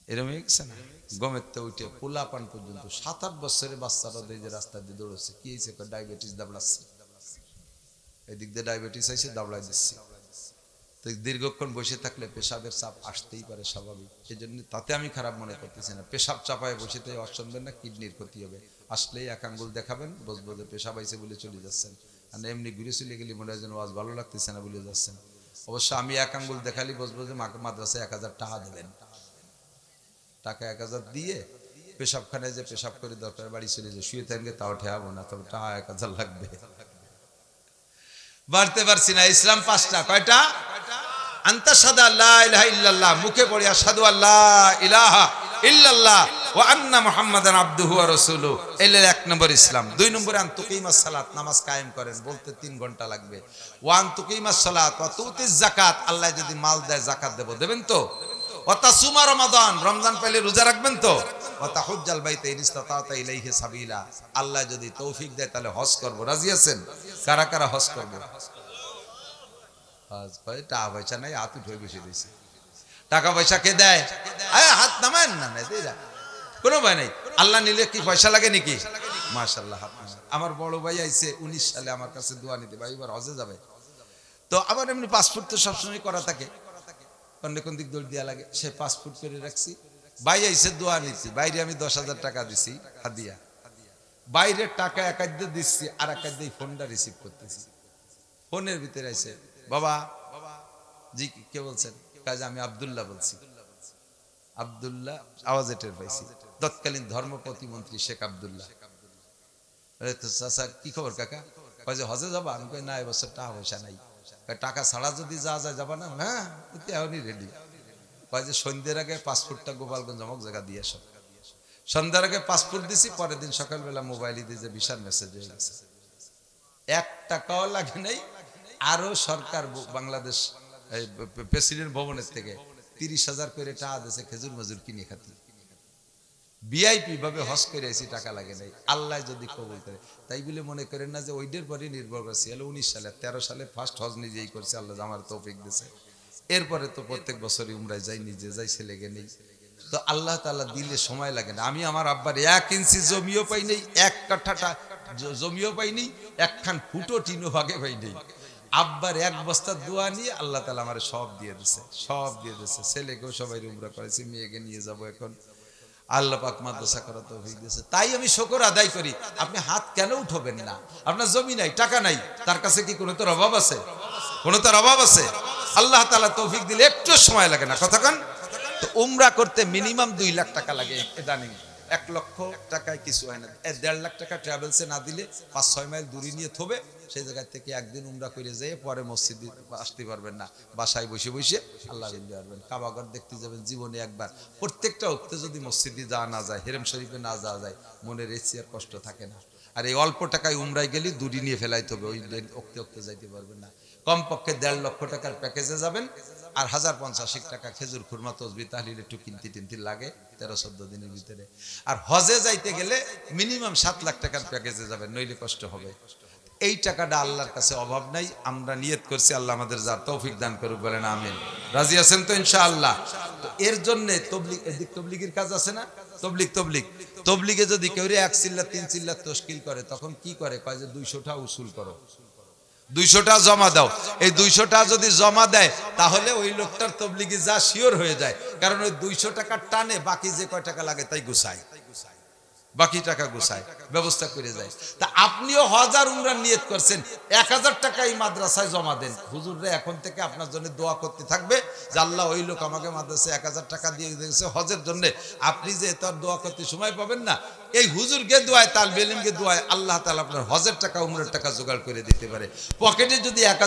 এরকম হয়ে গেছে না? গমের তো উঠে পোলা পান পর্যন্ত 7-8 বছরের বাচ্চারা যে রাস্তা দিয়ে দৌড়ছে, কি হয়েছে? ডায়াবেটিস দাবড়াচ্ছে, এদিক দিয়ে ডায়াবেটিস আইসে দাবড়াই দিচ্ছে। তো দীর্ঘক্ষণ বসে থাকলে পেশাবের চাপ আসতেই পারে, স্বাভাবিক। সেই জন্য তাতে আমি খারাপ মনে করতেছি না। পেশাব চাপায় বসে তাই অসম্ভব না, কিডনির ক্ষতি হবে। আসলেই এক আঙ্গুল দেখাবেন, বুঝবো যে পেশাব আইসে বলে চলে যাচ্ছেন। আর এমনি ঘুরে চলে গেলে মনে হয় যেন ওয়াজ ভালো লাগতেছে না বলে যাচ্ছেন। অবশ্য আমি এক আঙ্গুল দেখালি বুঝবো যে মাদ্রাসায় 1000 টাকা দেবেন, টাকা 1000 দিয়ে পেশাবখানায় যে পেশাব করে দরকার বাড়ি চলে যে শুয়ে থাকবে, তাও ঠেয়াবো না, তবে টাকা 1000 লাগবে। বাড়তে পারছি না। ইসলাম 5টা। কয়টা? আনতা শাহাদা লা ইলাহা ইল্লাল্লাহ, মুখে পড়ি আশহাদু আল্লা ইলাহা ইল্লাল্লাহ ওয়া আন্না মুহাম্মাদান আবদুহু ওয়া রাসূলুহু, এই 1 নম্বর ইসলাম। 2 নম্বরে আনতুকিমাস সালাত, নামাজ কায়েম করেন, বলতে 3 ঘন্টা লাগবে। ওয়া আনতুকিমাস সালাত ওয়া তুতিজ যাকাত, আল্লাহ যদি মাল দেয় যাকাত দেবেন তো। ওয়া তাসুমা রমাদান, রমজান পেলে রোজা রাখবেন তো। ওয়া তাহুজ্জাল বাইতা ইন ইসতাতা ইলাইহি সাবিলা, আল্লাহ যদি তৌফিক দেয় তাহলে হজ করব। রাজি আছেন? কারা কারা হজ করব? টাকা পয়সা নাই, হাত উঠে বসে দিয়েছে। টাকা পয়সা কে দেয়? হাত নামান না, কোনো ভয় নাই। আল্লাহ নিলে কি পয়সা লাগে নাকি? মাশাআল্লাহ। আমার বড় ভাই আইছে 19 সালে আমার কাছে দোয়া নিতে, ভাই এবার হজে যাবে। তো আবার এমনি পাসপোর্ট তো সবসময় করা থাকে, কোন দিক দৌড় দেওয়া লাগে, সে পাসপোর্ট করে রাখছি। ভাই আইছে দোয়া নিচ্ছি, বাইরে আমি 10,000 টাকা দিছি হাদিয়া। বাইরের টাকা এক হাত দিয়ে দিচ্ছি, আর এক হাত দিয়ে ফোনটা রিসিভ করতেছি। ফোনের ভিতরে আইছে, বাবা জি কে বলছেন? কাজে আমি আব্দুল্লাহ বলছি। আব্দুল্লাহ আওয়াজ টের পাইছি, তৎকালীন ধর্ম প্রতিমন্ত্রী শেখ আব্দুল্লাহ। আরে তো চাচা কি খবর কাকা? কয় যে হজে যাবা? আমি কই না এবছর টাকা পয়সা নাই। কয় টাকা ছাড়া যদি যাওয়া যায় যাবা না? হ্যাঁ এখনই রেডি। কয় যে সন্ধ্যের আগে পাসপোর্টটা গোপালগঞ্জ অমুক জায়গা দিয়ে আসো। সন্ধ্যার আগে পাসপোর্ট দিছি, পরের দিন সকালবেলা মোবাইলে দিয়ে যে ভিসার মেসেজ হয়ে গেছে। 1 টাকাও লাগে নাই। আরো সরকার বাংলাদেশ প্রেসিডেন্ট ভবনের থেকে 30,000 করে টাকা দিয়েছে খেজুর মজুর কিনে খাতি। ভিআইপি ভাবে হজ করে আইছি, টাকা লাগে নাই। আল্লাহ যদি কবুল করে, তাই বলে মনে করেন না যে ওইদের পরে নির্ভর করছে। 19 সালে 13 সালে ফার্স্ট হজ নিজেই করছে, আল্লাহ আমার তৌফিক দিয়েছে। এরপরে তো প্রত্যেক বছরই উমরায় যাই, নিজে যাই, ছেলেকে নেই। তো আল্লাহ তাআলা দিলে সময় লাগে না। আমি আমার আব্বার 1 ইঞ্চি জমিও পাই নাই, 1 কাঠা জমিও পাই নাই, একখান ফুটো টিনও ভাগে পাই নাই। আব্বার 1 বস্তা দোয়া নিয়ে আল্লাহ তাআলা আমার সব দিয়ে দিছে, সব দিয়ে দিছে। ছেলেকেও সবাই উমরা করেছি, মেয়েকে নিয়ে যাব এখন। আল্লাহ পাক মাদ্রাসা করা তৌফিক দিয়েছে। তাই আমি শুকর আদায় করি। আপনি হাত কেন উঠাবেন না? আপনার জমি নাই, টাকা নাই, তার কাছে কি কোনো তোর অভাব আছে? কোনো তোর অভাব আছে? আল্লাহ তাআলা তৌফিক দিলে একটু সময় লাগে না, কথা কান। তো উমরা করতে মিনিমাম 2 লাখ টাকা লাগে। ইদানিং 1 লক্ষ টাকায় কিছু হয় না। 1.5 লাখ টাকা ট্রাভেলসে না দিলে 5-6 মাইল দূরে নিয়ে থবে, সেই জায়গা থেকে একদিন উমরা করে যেয়ে পরে মসজিদে আসতে পারবেন না। বাসায় বসে বসে আল্লাহ দিতে পারবেন। কাবাঘর দেখতে যাবেন জীবনে একবার। প্রত্যেকটা ওক্তে যদি মসজিদে যাওয়া না যায়, হেরেম শরীফে না যাওয়া যায়, মনের এসি আর কষ্ট থাকে না। আর এই অল্প টাকায় উমরায় গেলে দূরে নিয়ে ফেলাইতে হবে, ওই ওক্তে ওক্তে যাইতে পারবেন না। কমপক্ষে 1.5 লক্ষ টাকার প্যাকেজে যাবেন। আর 1050 টাকা খেজুর খুরমা তসবি তাহলিল একটু কিনতি লাগে 13-14 দিনের ভিতরে। আর হজে যাইতে গেলে মিনিমাম 7 লাখ টাকার প্যাকেজে যাবেন, নইলে কষ্ট হবে। এই টাকাটা আল্লাহর কাছে অভাব নাই। আমরা নিয়ত করছি, আল্লাহ আমাদের যা তৌফিক দান করুক, বলেন আমিন। রাজি আছেন তো ইনশাআল্লাহ? তো এর জন্য তবলিগ, এদিক তবলিগের কাজ আছে না? তবলিগে যদি কেউ 1 চিল্লা 3 চিল্লা তশকিল করে, তখন কি করে? কয় যে 200 টাকা উসুল করো, 200 টাকা জমা দাও। এই 200 টাকা যদি জমা দেয়, তাহলে ওই লোকটার তবলিগি যা শিওর হয়ে যায়। কারণ ওই 200 টাকার টানে বাকি যে কয় টাকা লাগে তাই গুছায়, বাকি টাকা গুছায়, ব্যবস্থা করে যায়। তা আপনিও হজ আর উমরার নিয়ত করছেন, 1000 টাকা এই মাদ্রাসায় জমা দেন। হুজুররা এখন থেকে আপনার জন্য দোয়া করতে থাকবে যে আল্লাহ ওই লোক আমাকে মাদ্রাসায় 1000 টাকা দিয়ে দিয়েছে হজের জন্য। আপনি যে তার দোয়া করতে সময় পাবেন না, এই হুজুরকে দোয়ায়, তালবে ইলমকে দোয়ায় আল্লাহ তাআলা আপনার হজের টাকা উমরার টাকা জোগাড় করে দিতে পারে। পকেটে যদি 1000